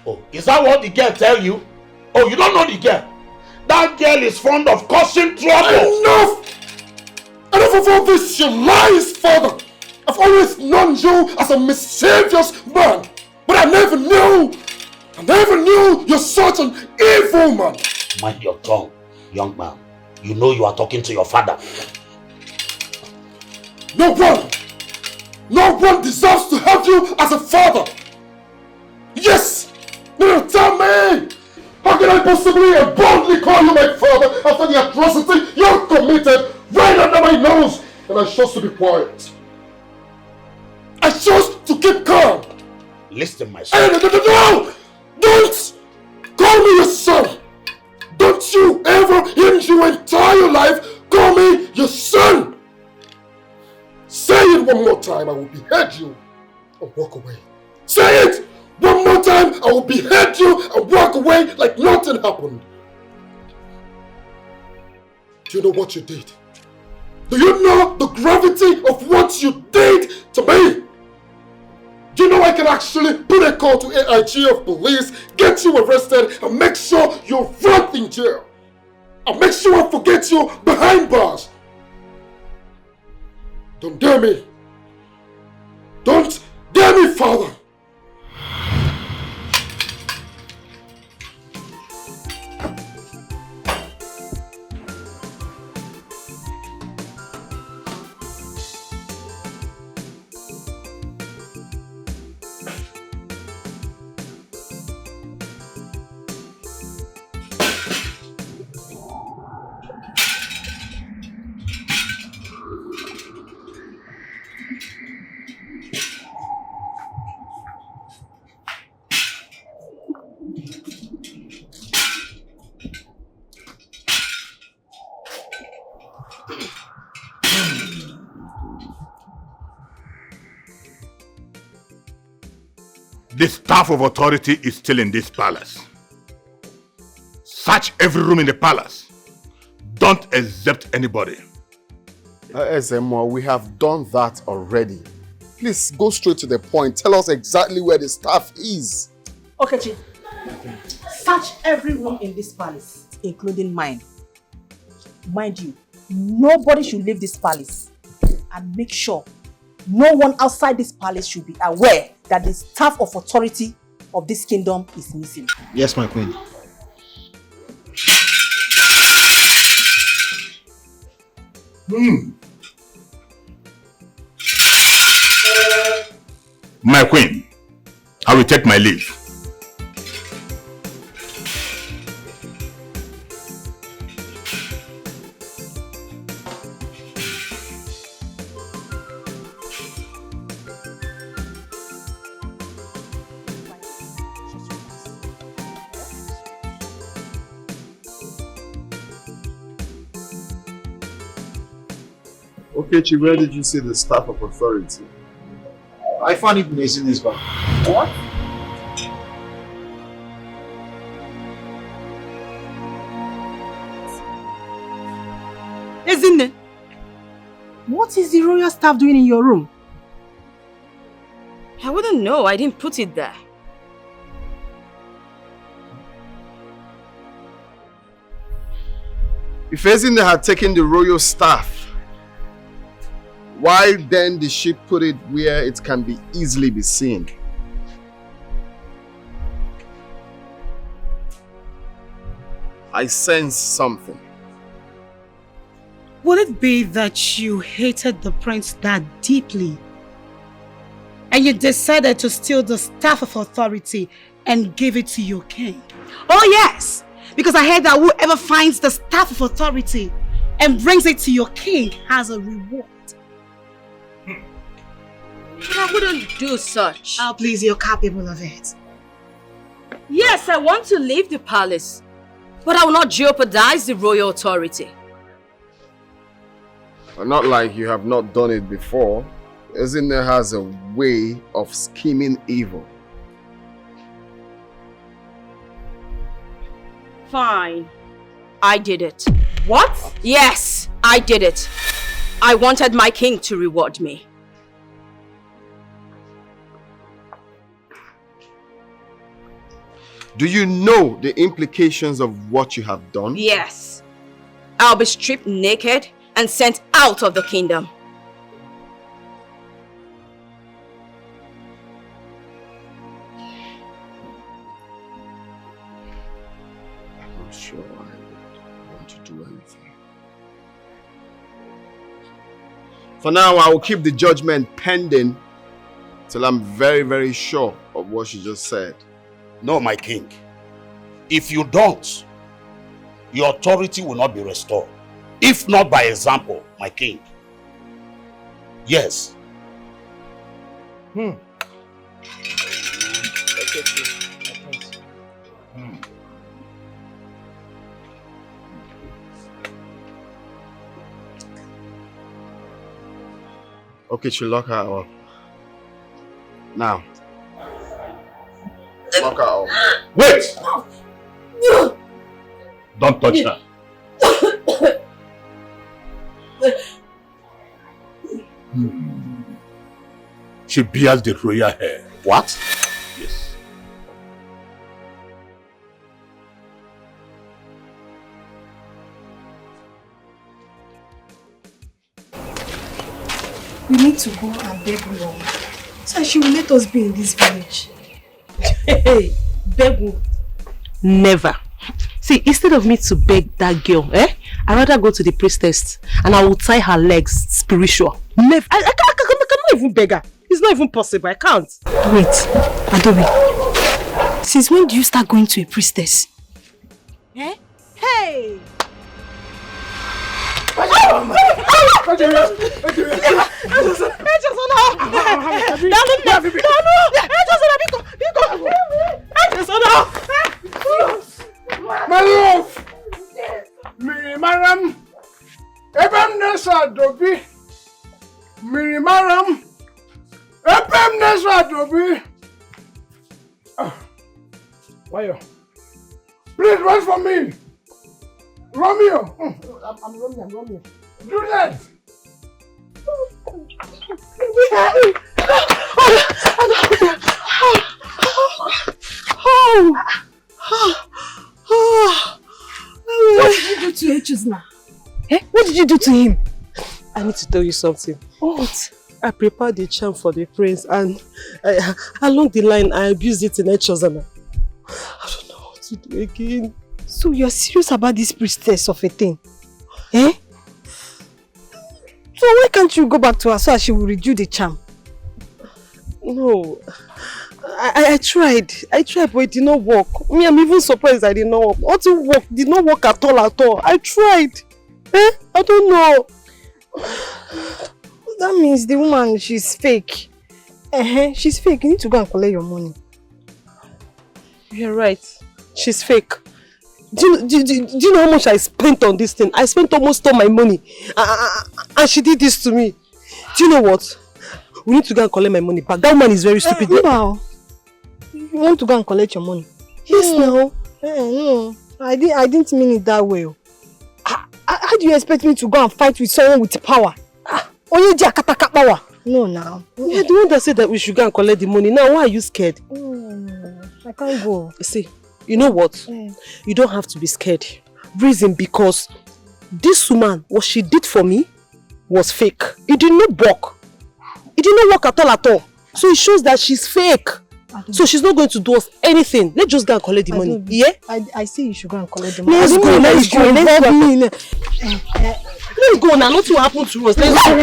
Oh, is that what the girl tell you? Oh, you don't know the girl? That girl is fond of causing trouble. Enough! Enough of all this, you lies, father! I've always known you as a mischievous man, but I never knew you're such an evil man. Mind your tongue, young man. You know you are talking to your father. No one deserves to have you as a father. Yes! No, tell me! How can I possibly and boldly call you my father after the atrocity you committed right under my nose? And I chose to be quiet. I chose to keep calm. Listen, my son. No! Don't call me your son. Don't you ever in your entire life call me your son. Say it one more time, I will behead you and walk away. Say it one more time. time, I will behead you and walk away like nothing happened. Do you know what you did? Do you know the gravity of what you did to me? Do you know I can actually put a call to AIG of police, get you arrested, and make sure you're rot in jail? And make sure I forget you behind bars. Don't dare me. Don't dare me, Father. The staff of authority is still in this palace. Search every room in the palace. Don't accept anybody. Ezemo, we have done that already. Please go straight to the point. Tell us exactly where the staff is. Okay, Chief. Search every room in this palace, including mine. Mind you, nobody should leave this palace. And make sure no one outside this palace should be aware that the staff of authority of this kingdom is missing. Yes, my queen. My queen, I will take my leave. Okechi, where did you see the staff of authority? I found it in Ezinne's bag. What? Ezinne, what is the royal staff doing in your room? I wouldn't know. I didn't put it there. If Ezinne had taken the royal staff, why then did she put it where it can be easily be seen? I sense something. Would it be that you hated the prince that deeply and you decided to steal the staff of authority and give it to your king? Oh yes, because I heard that whoever finds the staff of authority and brings it to your king has a reward. But I wouldn't do such. Oh please, you're capable of it. Yes, I want to leave the palace, but I will not jeopardize the royal authority. Not like you have not done it before. Ezinne has a way of scheming evil. Fine. I did it. What? Yes, I did it. I wanted my king to reward me. Do you know the implications of what you have done? Yes. I'll be stripped naked and sent out of the kingdom. I'm not sure I want to do anything. For now, I will keep the judgment pending till I'm very, very sure of what she just said. No, my king. If you don't, your authority will not be restored. If not by example, my king. Yes. Okay, she lock her up. Now, Wait! Don't touch her. She bears the royal hair. What? Yes. We need to go and beg Mom, so she will let us be in this village. Hey, beg who? Never. See, instead of me to beg that girl, I'd rather go to the priestess and I will tie her legs spiritual. Never. I cannot even beg her. It's not even possible. I can't. Wait, Adobe. Since when do you start going to a priestess? Eh? Hey! My love! Mirimaram! Ebem Nesa Dobi! Mirimaram! Ebem Nesa Dobi! Why? Please wait for me! Romeo! I'm Romeo. Do that! What did you do to Echuzna? What did you do to him? I need to tell you something. What? I prepared the charm for the prince and along the line I abused it in Echuzna. I don't know what to do again. So you're serious about this priestess of a thing? Eh? So why can't you go back to her so that she will redo the charm? No. I tried. But it did not work. Me, I'm even surprised I did not work. What did work? Did not work at all. I tried. I don't know. That means the woman, she's fake. She's fake. You need to go and collect your money. You're right. She's fake. Do you know how much I spent on this thing? I spent almost all my money. And she did this to me. Do you know what? We need to go and collect my money back. That woman is very stupid. Wow. You want to go and collect your money? Yes, now. No. I didn't mean it that way. How do you expect me to go and fight with someone with power? Only Jakataka power. No, now. You're the one that said that we should go and collect the money. Now, why are you scared? I can't go. See, you know what? You don't have to be scared. Reason because this woman, what she did for me was fake. It did not work. It did not work at all. So it shows that she's fake. So she's not going to do us anything. Let's just go and collect the money. Yeah? I say you should go and collect the money. Let's go. Let's go now. Nothing will happen to us. Let's go.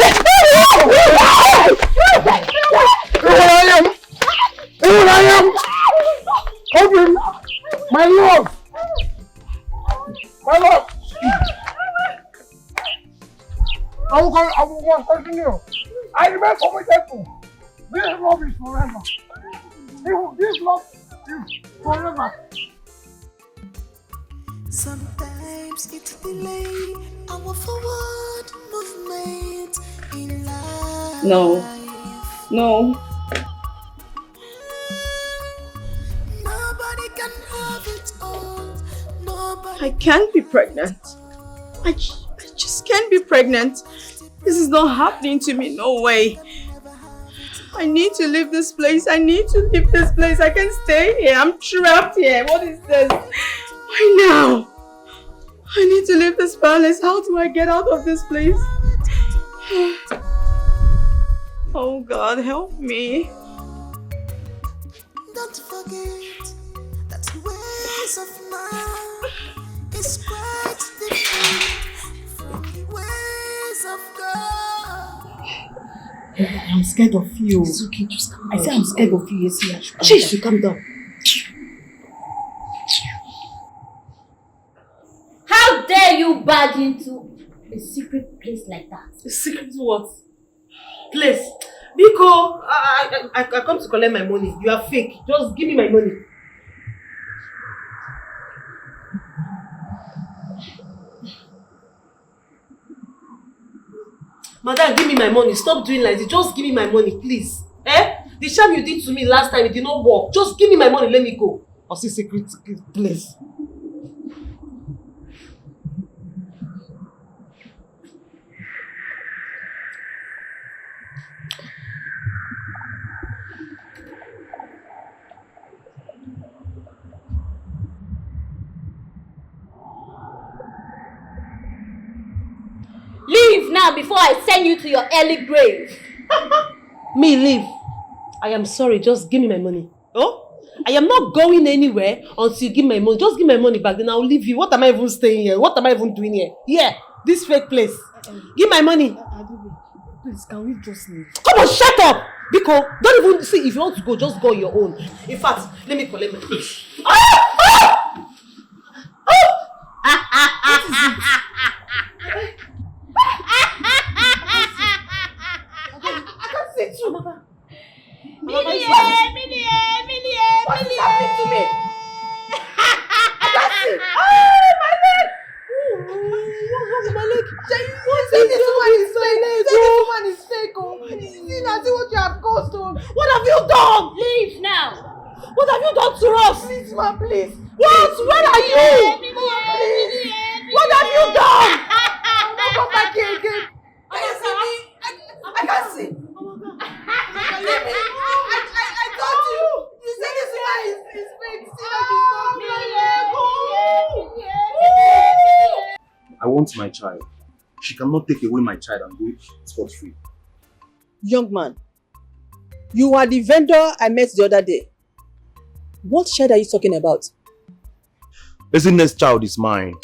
Here I am! Open! My love! I will continue. I remain committed. This love is forever. This love is forever. Sometimes it's delay our forward movement in life. No. Nobody can have it all. Nobody. I can't be pregnant. I just can't be pregnant. This is not happening to me. No way. I need to leave this place. I can't stay here. I'm trapped here. What is this? Why now? I need to leave this palace. How do I get out of this place? Oh God, help me. Don't forget that the ways of man is quite different from the ways of God. I'm scared of you. It's okay, just calm down. I say I'm scared of you. Yes, yeah. Jeez, calm down. How dare you barge into a secret place like that? A secret what? Place? Biko, I come to collect my money. You are fake. Just give me my money. Madam, give me my money. Stop doing like this. Just give me my money, please. The charm you did to me last time, it did not work. Just give me my money. Let me go. or see secret place. Leave now before I send you to your early grave. Me leave. I am sorry, just give me my money. Oh? I am not going anywhere until you give my money. Just give my money back, then I'll leave you. What am I even staying here? What am I even doing here? Yeah, this fake place. Give my money. Please, can we just leave? Come on, shut up! Biko, don't even see if you want to go, just go on your own. In fact, let me collect my fish. What is happening to me? I can't see. My leg! What's my leg? This woman is fake. See what you have caused to. What have you done? Leave now. What have you done to us? Please, ma, please. What? Where are you? Please. What have you done? I'll not come back here again. I can't see. I told you. You said this woman is fake. I want my child. She cannot take away my child and do it spot-free. Young man, you are the vendor I met the other day. What child are you talking about? Ezinne's child is mine.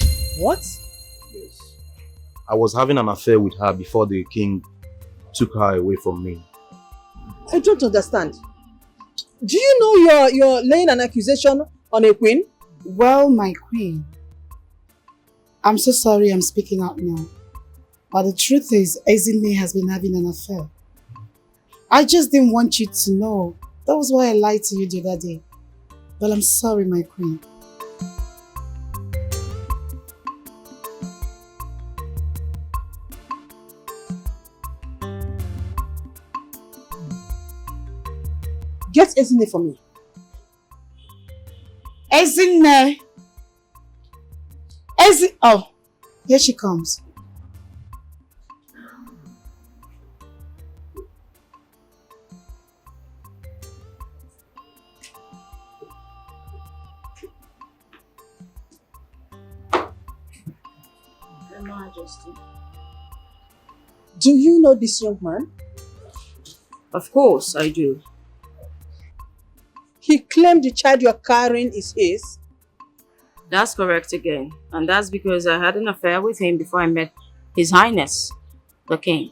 What? Yes. I was having an affair with her before the king took her away from me. I don't understand. Do you know you're laying an accusation on a queen? Well, my queen, I'm so sorry I'm speaking out now. But the truth is, Ezinne has been having an affair. I just didn't want you to know. That was why I lied to you the other day. But I'm sorry, my queen. Get Ezinne for me. Ezinne! Oh, here she comes. Your Majesty. Do you know this young man? Of course, I do. He claimed the child you're carrying is his. That's correct again. And that's because I had an affair with him before I met His Highness, the King.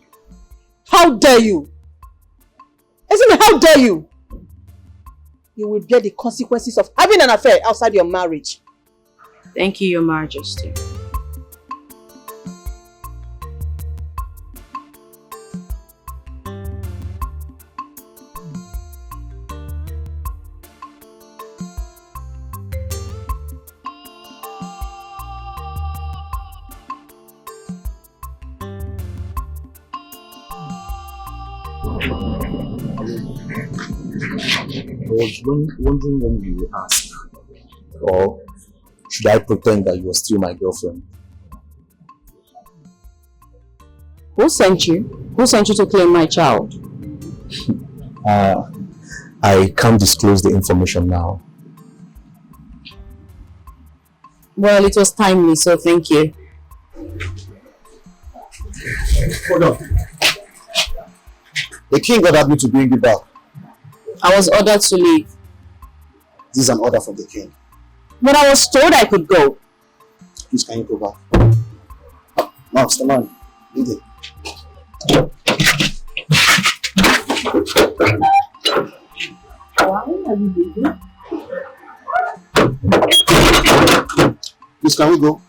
How dare you? Ezinne, how dare you? You will bear the consequences of having an affair outside your marriage. Thank you, Your Majesty. I was wondering when you would ask. Or should I pretend that you are still my girlfriend? Who sent you? Who sent you to claim my child? I can't disclose the information now. Well, it was timely, so thank you. Hold on. The king ordered me to bring you back. I was ordered to leave. This is an order from the king. But I was told I could go. Please, can you go back? Now, stand on. Lead it. Why are you leaving? Please, can we go?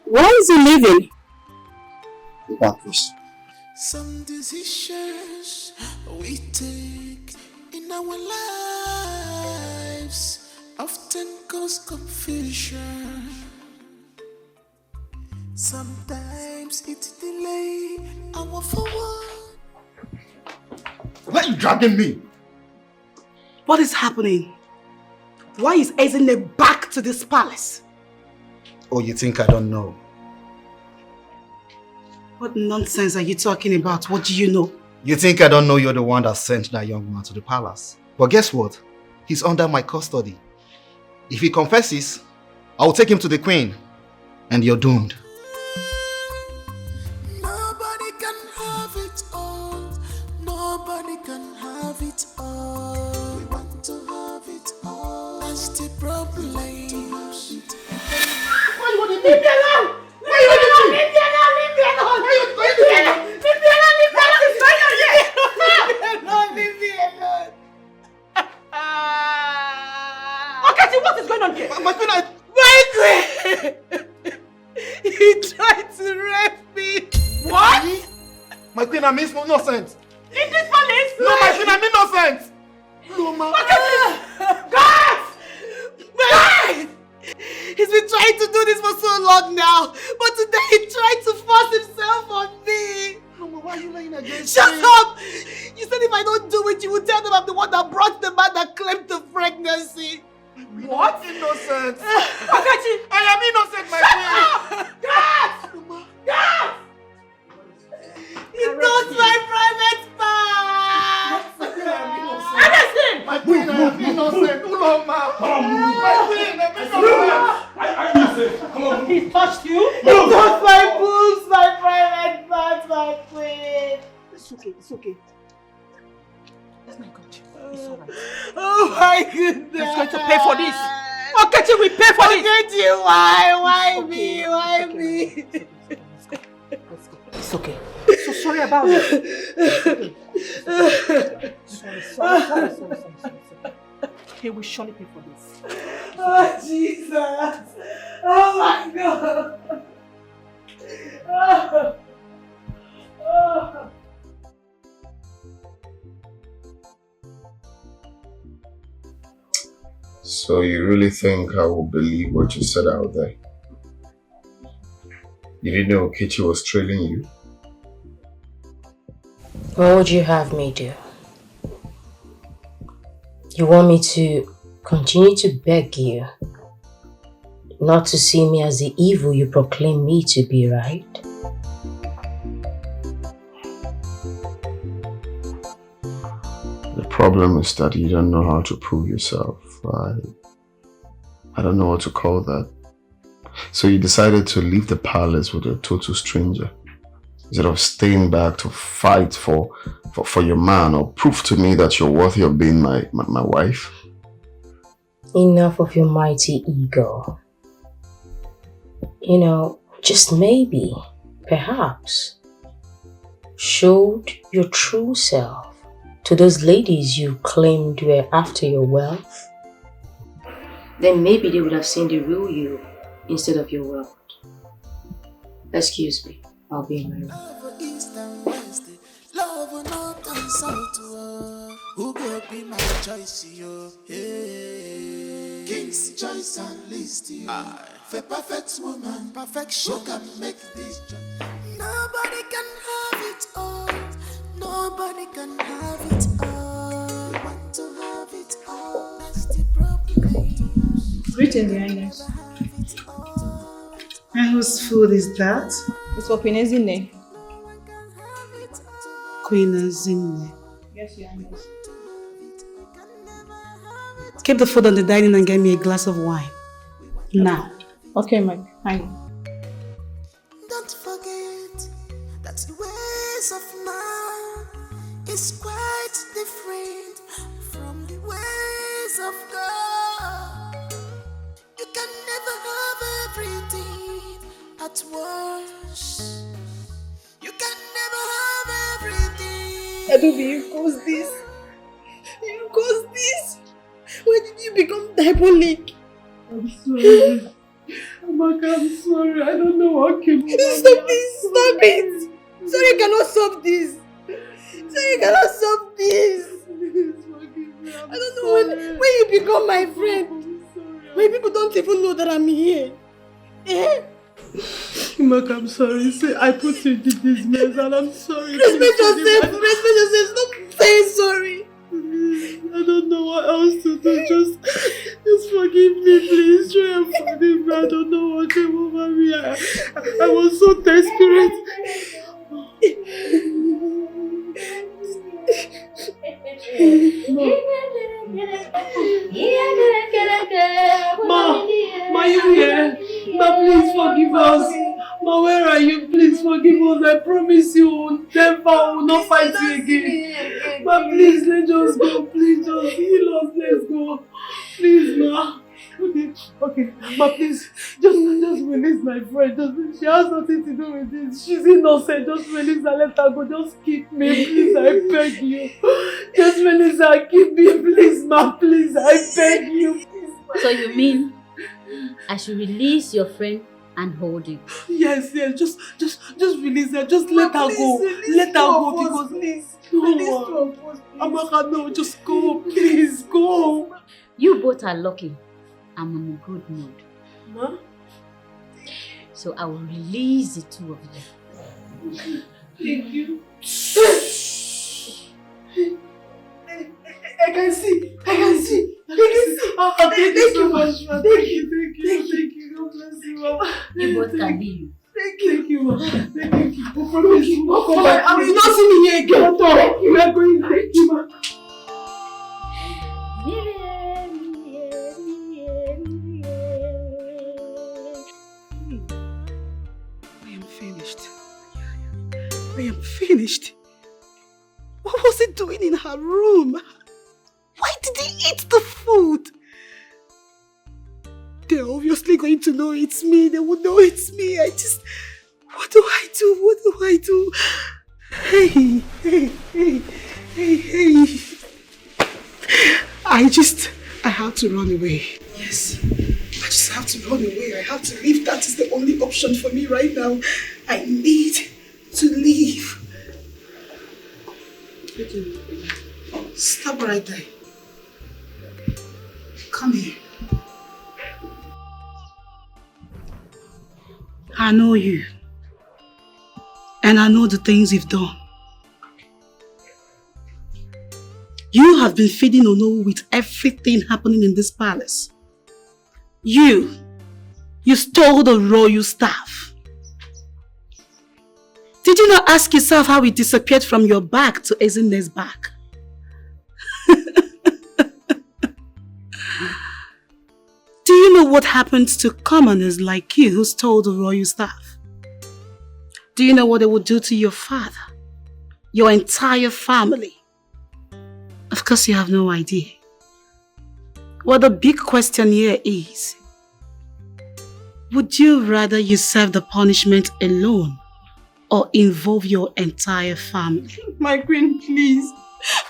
Why is he leaving? Go back, please. Some decisions we take in our lives often cause confusion. Sometimes it delay our forward. Why are you dragging me? What is happening? Why is Ezine back to this palace? Oh, you think I don't know? What nonsense are you talking about? What do you know? You think I don't know you're the one that sent that young man to the palace? But guess what? He's under my custody. If he confesses, I will take him to the queen. And you're doomed. Nobody can have it all. Nobody can have it all. We want to have it all. That's the problem. Why you want to leave me alone? Why you want to leave me alone? Leave me alone! Why you going to leave me alone? Leave me alone! Leave me alone! What is going on here? Leave me alone! Okachi, what is going on here? My queen, He tried to rape me! What? My queen, I'm innocent! In this palace? No, my queen, I'm innocent! Luma! Guys! Guys! He's been trying to do this for so long now, but today he tried to force himself on me! Luma, why are you lying against Shut me? up! You said if I don't do it, you will tell them I'm the one that brought the man that claimed the pregnancy. What? Innocent! Okachi! I am innocent, my queen! Guys! Guys! He knows my private part! Anderson! My queen, I am innocent! Uloma! My queen, I'm innocent! Come on. He touched you? He touched my boobs, my private part, my queen! It's okay, it's okay. That's my God. It's alright. Oh my goodness! He's going to pay for this. Okachi, we pay for this! Okachi, why? Why It's me? okay. Why It's me? Let's go. It's okay. So sorry about it. Sorry. He will surely pay for this. Oh, Jesus! Oh my God! Oh. So you really think I will believe what you said out there? You didn't know Kichi was trailing you? What would you have me do? You want me to continue to beg you not to see me as the evil you proclaim me to be, right? The problem is that you don't know how to prove yourself. I don't know what to call that. So you decided to leave the palace with a total stranger instead of staying back to fight for your man or prove to me that you're worthy of being my wife. Enough of your mighty ego. You know, just maybe, perhaps, showed your true self to those ladies you claimed were after your wealth, then maybe they would have seen the real you instead of your wealth. Excuse me, I'll be in my room. Love will not consult who will be my choice, yo. Hey. King's choice and list, yo. For perfect woman, perfection can make this choice. Nobody can have it all. Nobody can have it all. We want to have it all. That's the problem. Greetings, Your Highness. And whose food is that? It's for Queen Ezine. Queen Ezine. Yes, Your Highness. Keep the food on the dining and get me a glass of wine. Now. Okay, my fine. Don't forget that the ways of man is quite different from the ways of God. You can never have everything at once. You can never have everything. Adobe, you caused this. You caused this. Why did you become diabolic? I'm sorry. Amaka, I'm sorry. I don't know what came over. Stop this! Stop it! Sorry, you cannot stop this. Sorry, you cannot stop this. I don't know when you become my friend. My people don't even know that I'm here. Eh? Amaka, I'm sorry. Say I put you in this mess and I'm sorry. Respect yourself. Respect yourself. Stop saying sorry. I don't know what else to do. Just forgive me, please. Try and forgive me. I don't know what came over me. I was so desperate. Ma, you here? Ma, please forgive us. Ma, where are you? Please forgive us. I promise you will not fight you again. Ma, please, let's just go. Please, just heal us. Let's go. Please, Ma. Okay, Ma, please, just release my friend. She has nothing to do with this. She's innocent. Just release her. Let her go. Just keep me, please. I beg you. Just release her. Keep me, please, Ma. Please, I beg you. Please, Ma. So you mean I should release your friend and hold you? Yes, just release her. Just let her go. Let her go because please. No, Amaka, no, just go. Please, go. You both are lucky. I'm in a good mood. Huh? So I will release the two of you. Thank you. I can see. Thank you so much, man. Thank you. God bless you, Ma. You both can leave. Thank you, Ma. Thank you. I promise you, Ma. Come back. I will not see me here again. We are going. Thank you, Ma. I am finished. What was he doing in her room? Why did he eat the food? They're obviously going to know it's me. They will know it's me. What do I do? Hey. I have to run away. Yes. I just have to run away. I have to leave. That is the only option for me right now. I need to leave. Stop right there. Come here. I know you. And I know the things you've done. You have been feeding Ono with everything happening in this palace. You stole the royal staff. Did you not ask yourself how it disappeared from your back to Ezinne's back? Do you know what happened to commoners like you who stole the royal staff? Do you know what they would do to your father? Your entire family? Of course you have no idea. Well, the big question here is, would you rather you serve the punishment alone or involve your entire family? My queen, please.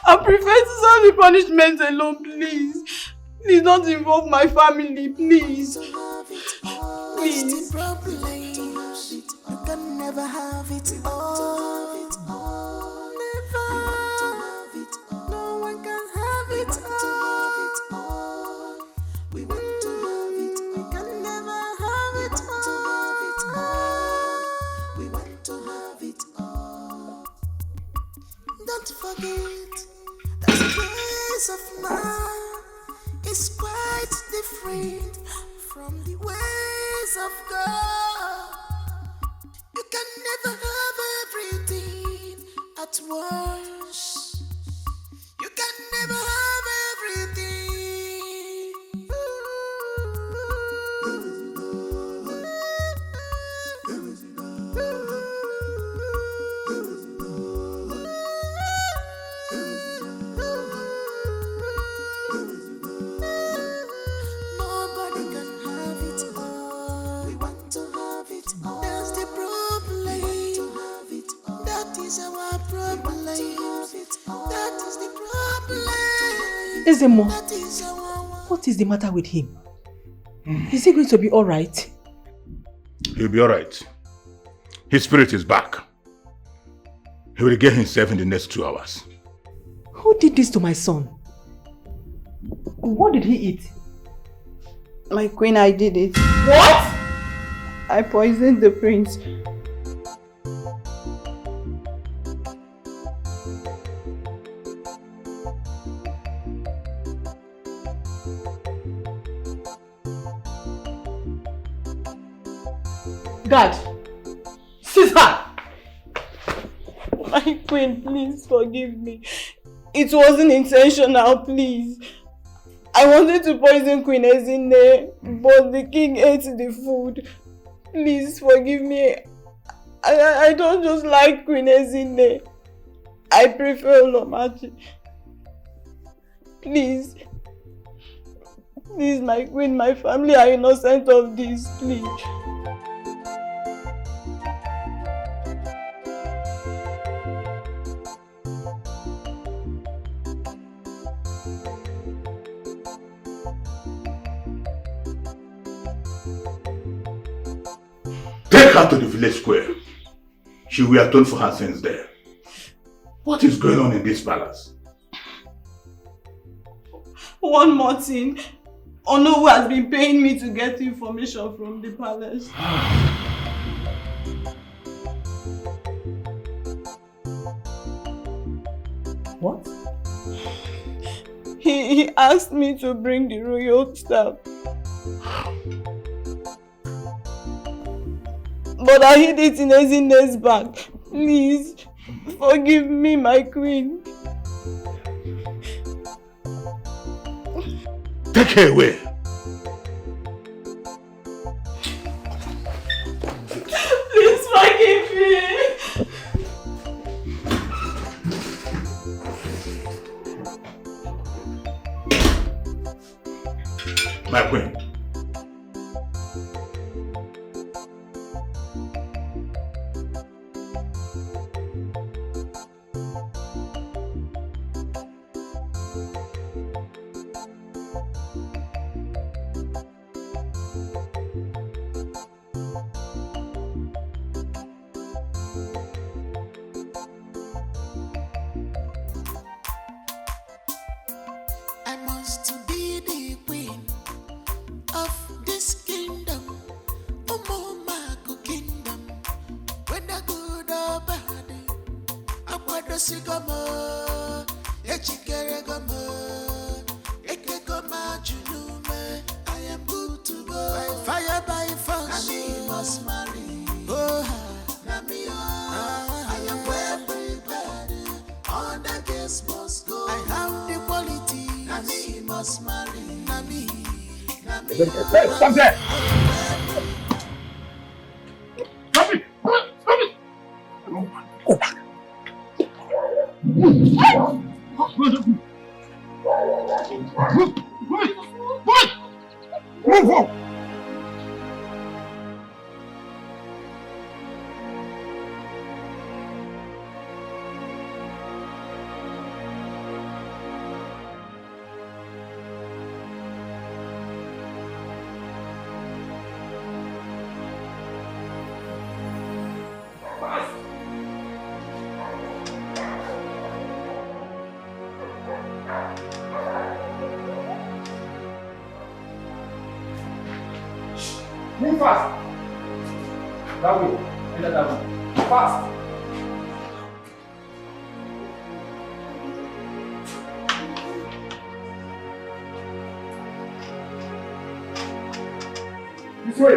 I prefer to serve the punishment alone, please. Please don't involve my family, please. Please. You can never have it all. Never have it all. No one can have it all. We want to have it. We can never have it all. We want to have it all. Don't forget that the ways of man is quite different from the ways of God. You can never have everything at once. You can never have everything. Nobody can have it all. We want to have it all. That's the problem. That is our problem. That is the problem. Ezemo, That is our what is the matter with him? Is he going to be alright? He'll be alright. His spirit is back. He will regain himself in the next 2 hours. Who did this to my son? What did he eat? My queen, I did it. What? I poisoned the prince. Guard! Seize her! My queen, please forgive me. It wasn't intentional, please. I wanted to poison Queen Ezinne, but the king ate the food. Please forgive me. I don't just like Queen Ezinne. I prefer Olomachi. Please. Please, my queen, my family are innocent of this, please. Take her to the village square. She will atone for her sins there. What is going on in this palace? One more thing. Onowu has been paying me to get information from the palace. What? He asked me to bring the royal staff. But I hid it in Ezinne's bag. Please, forgive me, my queen. Take her away. Please forgive me. My queen. I must be the queen of this kingdom, Omomako kingdom. Whether good or bad, Akwado sigamo, Echikere gamo, Ekegoma junume. I am good to go. By fire, by force, Nami must marry. Oh, Nami, I am well prepared. All the guests must go. I have the quality. Nami must marry. Nami. Stop there! Stop it! Stop it! Go back. Move! Move fast! That way. Enter that way. Fast! This way!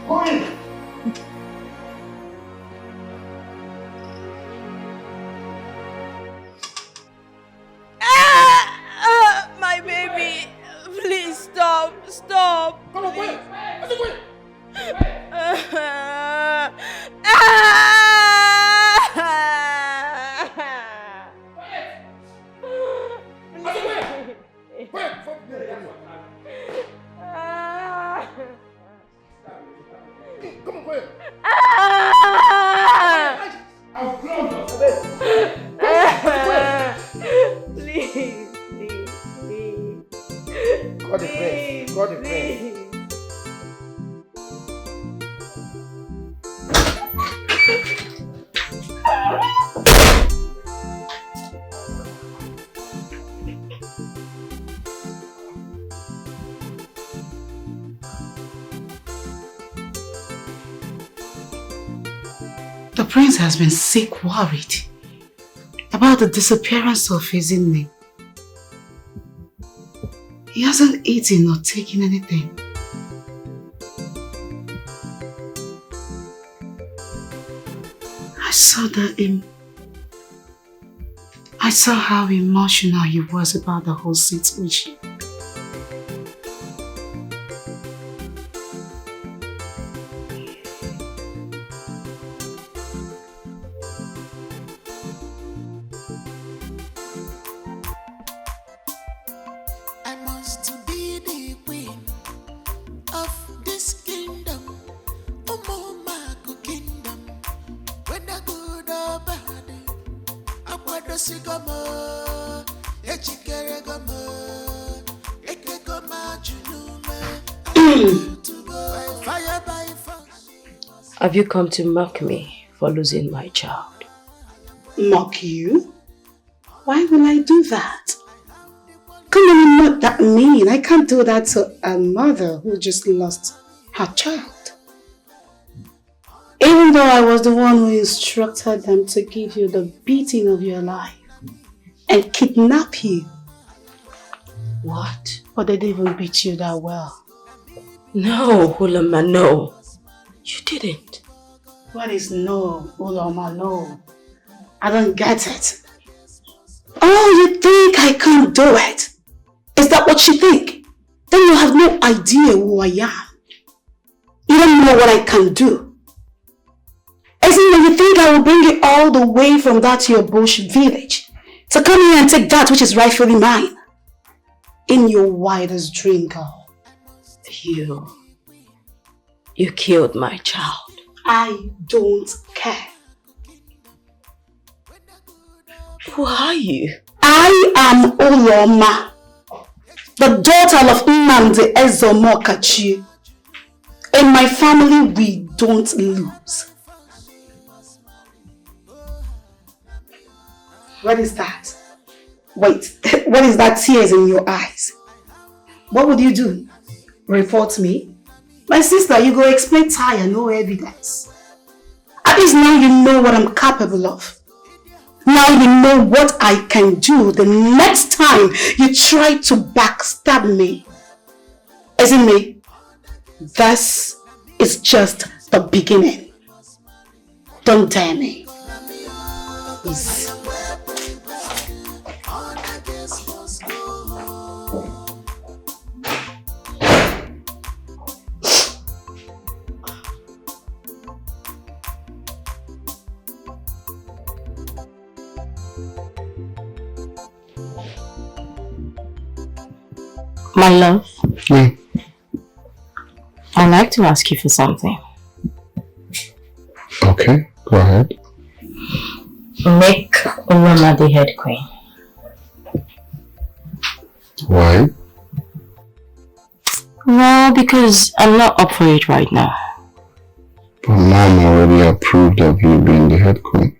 Go in! My baby, please stop. Come on, wait! Wait! Come on, wait! I'll close Please. God the praise. God the praise. The prince has been sick worried about the disappearance of Ezinne. He hasn't eaten or taken anything. I saw how emotional he was about the whole situation. I must be the queen of this kingdom, Omomako kingdom. Whether good or bad, I want to see Gama, Echikeragama, Ekegama Junume. Fire by force. Have you come to mock me for losing my child? Mock you? Why will I do that? Come on, I'm not that mean. I can't do that to a mother who just lost her child. Even though I was the one who instructed them to give you the beating of your life and kidnap you. What? But they didn't even beat you that well. No, Ulama, no. You didn't. What is no, Ulama, no? I don't get it. Oh, you think I can't do it? Is that what you think? Then you have no idea who I am. You don't know what I can do. Isn't it you think I will bring you all the way from that your bush village to come here and take that which is rightfully mine? In your wildest dream, girl. You killed my child. I don't care. Who are you? I am Uloma, the daughter of Nnamdi Ezomo Kachi. In my family, we don't lose. What is that? Wait, what is that tears in your eyes? What would you do? Report me? My sister, you go explain tire, no evidence. At least now you know what I'm capable of. Now you know what I can do the next time you try to backstab me. Isn't me? This is just the beginning. Don't dare me. Please. My love, I'd like to ask you for something. Okay, go ahead. Make Ulama the head queen. Why? Well, because I'm not up for it right now. But Mom already approved of you being the head queen.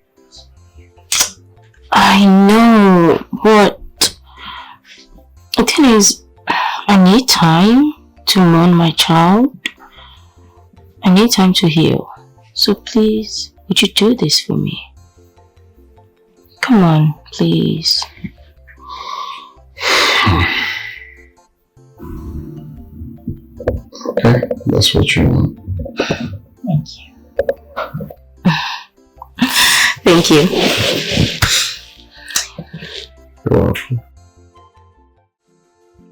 I know, but the thing is, I need time to mourn my child. I need time to heal. So please, would you do this for me? Come on, please. Okay, that's what you want. Thank you. Thank you. You're welcome.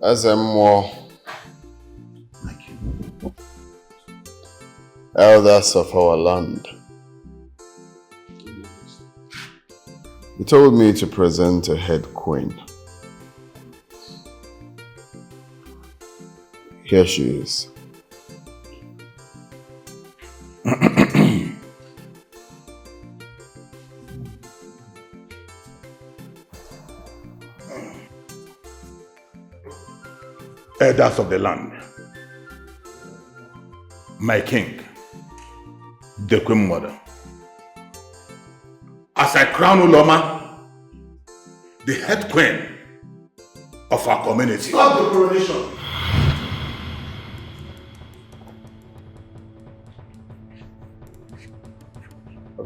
As I'm more elders of our land, he told me to present a head queen. Here she is. Elders of the land, my king, the queen mother, as I crown Uloma, the head queen of our community. Stop the coronation.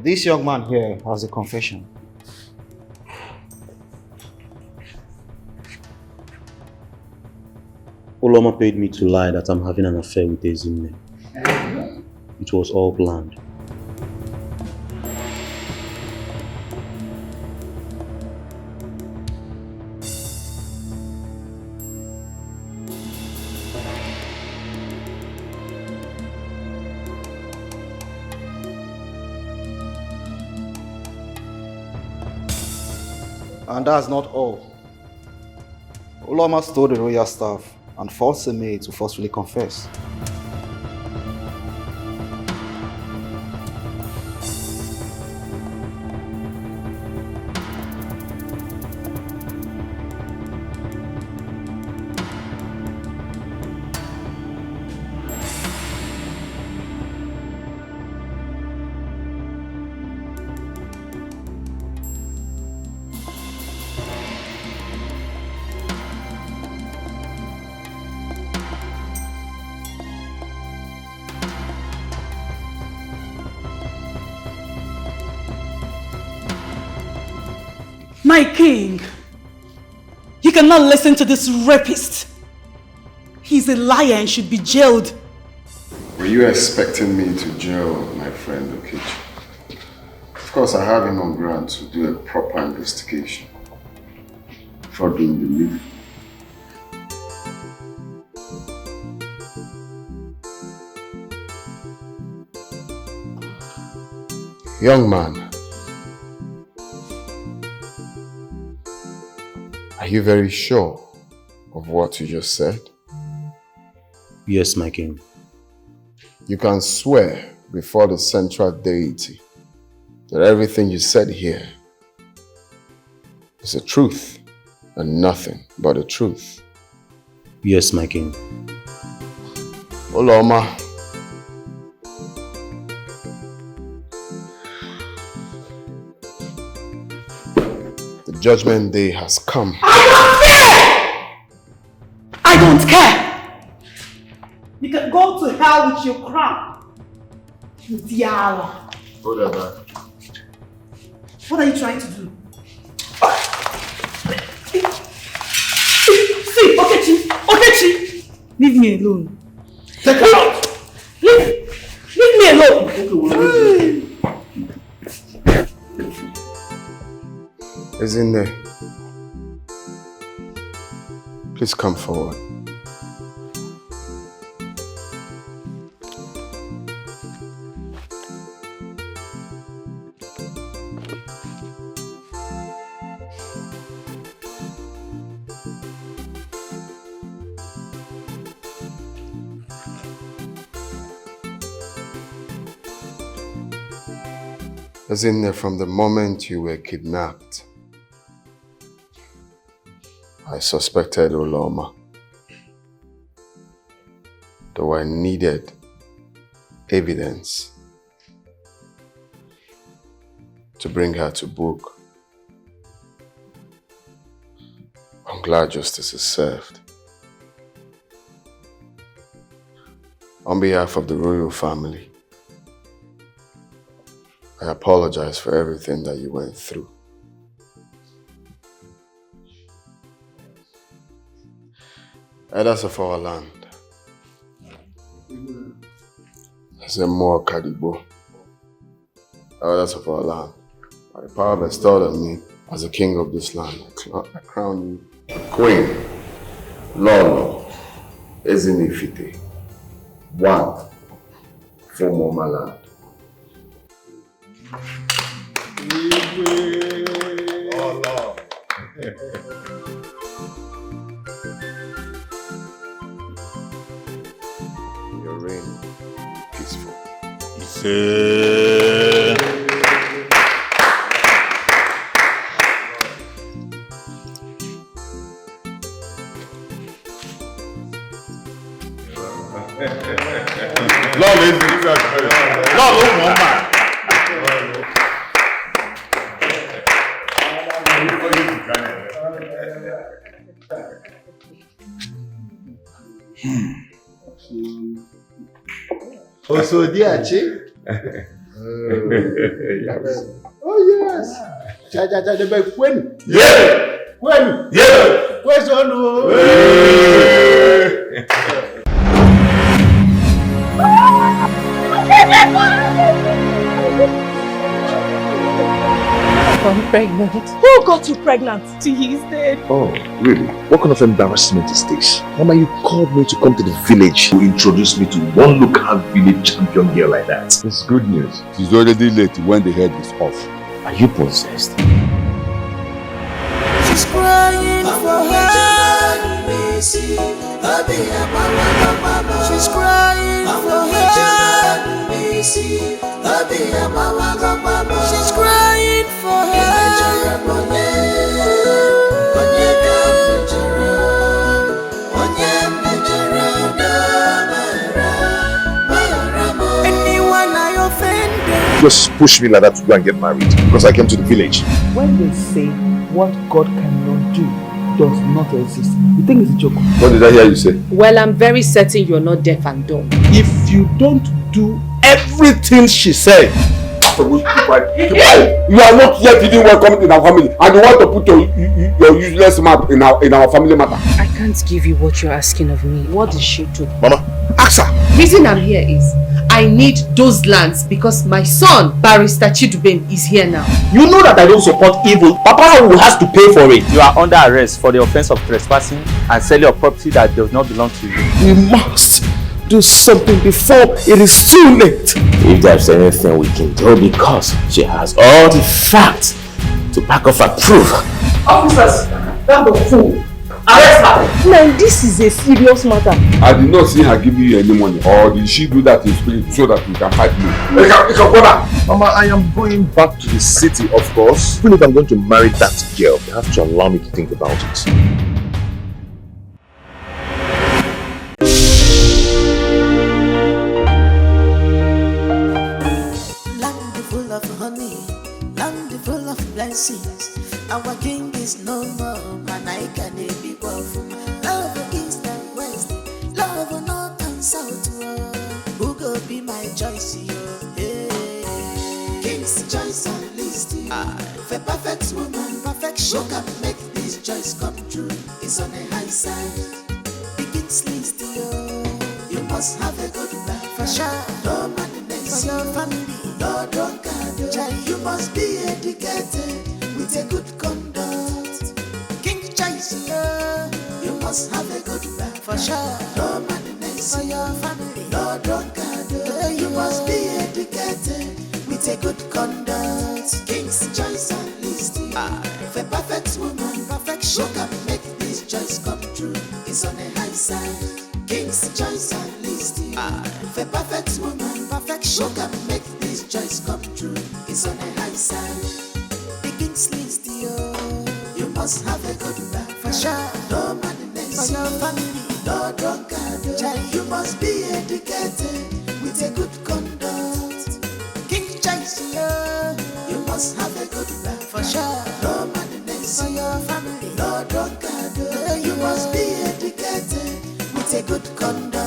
This young man here has a confession. Oloma paid me to lie that I'm having an affair with Ezinne. It was all planned. And that's not all. Oloma stole the royal staff and forced a maid to forcefully confess. My king, you cannot listen to this rapist. He's a liar and should be jailed. Were you expecting me to jail my friend Okechi? Of course, I have him on ground to do a proper investigation before doing the leave. Young man, are you very sure of what you just said? Yes, my king. You can swear before the central deity that everything you said here is the truth and nothing but the truth. Yes, my king. Oloma, the judgment day has come. I don't care! You can go to hell with your crown. You diala. Hold that back. What are you trying to do? See, Okechi, leave me alone. Take her out. Leave me alone. Ezinne, please come forward. Ezinne, from the moment you were kidnapped, I suspected Oloma, though I needed evidence to bring her to book. I'm glad justice is served. On behalf of the royal family, I apologize for everything that you went through. Elders of our land, as a more Kadibo, elders of our land, by the power bestowed on me as the king of this land, I crown you Queen, Lolo, Ezinifite, one for Momaland. Oh, Lord. Your reign peaceful. Lord, Also, dear Chief. Oh, yes. When? Yeah. When? Yeah. Question. pregnant. Who got you pregnant? He's dead. Oh, really? What kind of embarrassment is this? Mama, you called me to come to the village to introduce me to one local village champion girl like that. It's good news. It's already late when the head is off. Are you possessed? She's crying for her. She's crying for her. She's crying for her. Anyone I offended. Just push me like that to go and get married because I came to the village. When they say what God cannot do does not exist, you think it's a joke? What did I hear you say? Well, I'm very certain you're not deaf and dumb. If you don't do everything she said, you are not yet even welcome in our family, and you want to put your useless mouth in our family matter. I can't give you what you're asking of me. What did she do? Mama, ask her. Reason I'm here is I need those lands because my son, Barrister Chidubem, is here now. You know that I don't support evil. Papa will have to pay for it. You are under arrest for the offense of trespassing and selling a property that does not belong to you. We must do something before it is too late. If there's anything we can do, because she has all the facts to back off her proof. Officers, that's the fool. Arrest her! Now this is a serious matter. I did not see her give you any money, or did she do that in spirit so that you can fight me? Mama, I am going back to the city, of course. Even if I'm going to marry that girl, you have to allow me to think about it. Land full of honey, land full of blessings. Our king is no more, and I can be powerful. Love east and west, love north and south. Who go be my choice? Hey. King's choice and list. For perfect woman, perfection can make this choice come true. It's on the high side. The king's list. You must have a good man for sure. No madness for your family. No drunkard. You must be educated with a good conduct. King choice, you must have a good man for sure. No madness for your family. No drunkard. You must be educated with a good conduct. King's choice and list. For perfect woman, perfection can make this choice come true. It's on the high side. King's choice and list. For perfect woman, perfection can make this choice come true. It's on the high side. The king's list, you must have a good man for sure. No madness for your family. No drunkard. You must be educated with a good conduct. King choice, you must have a good man for sure. No madness for your family. No drunkard. You must be educated with a good conduct.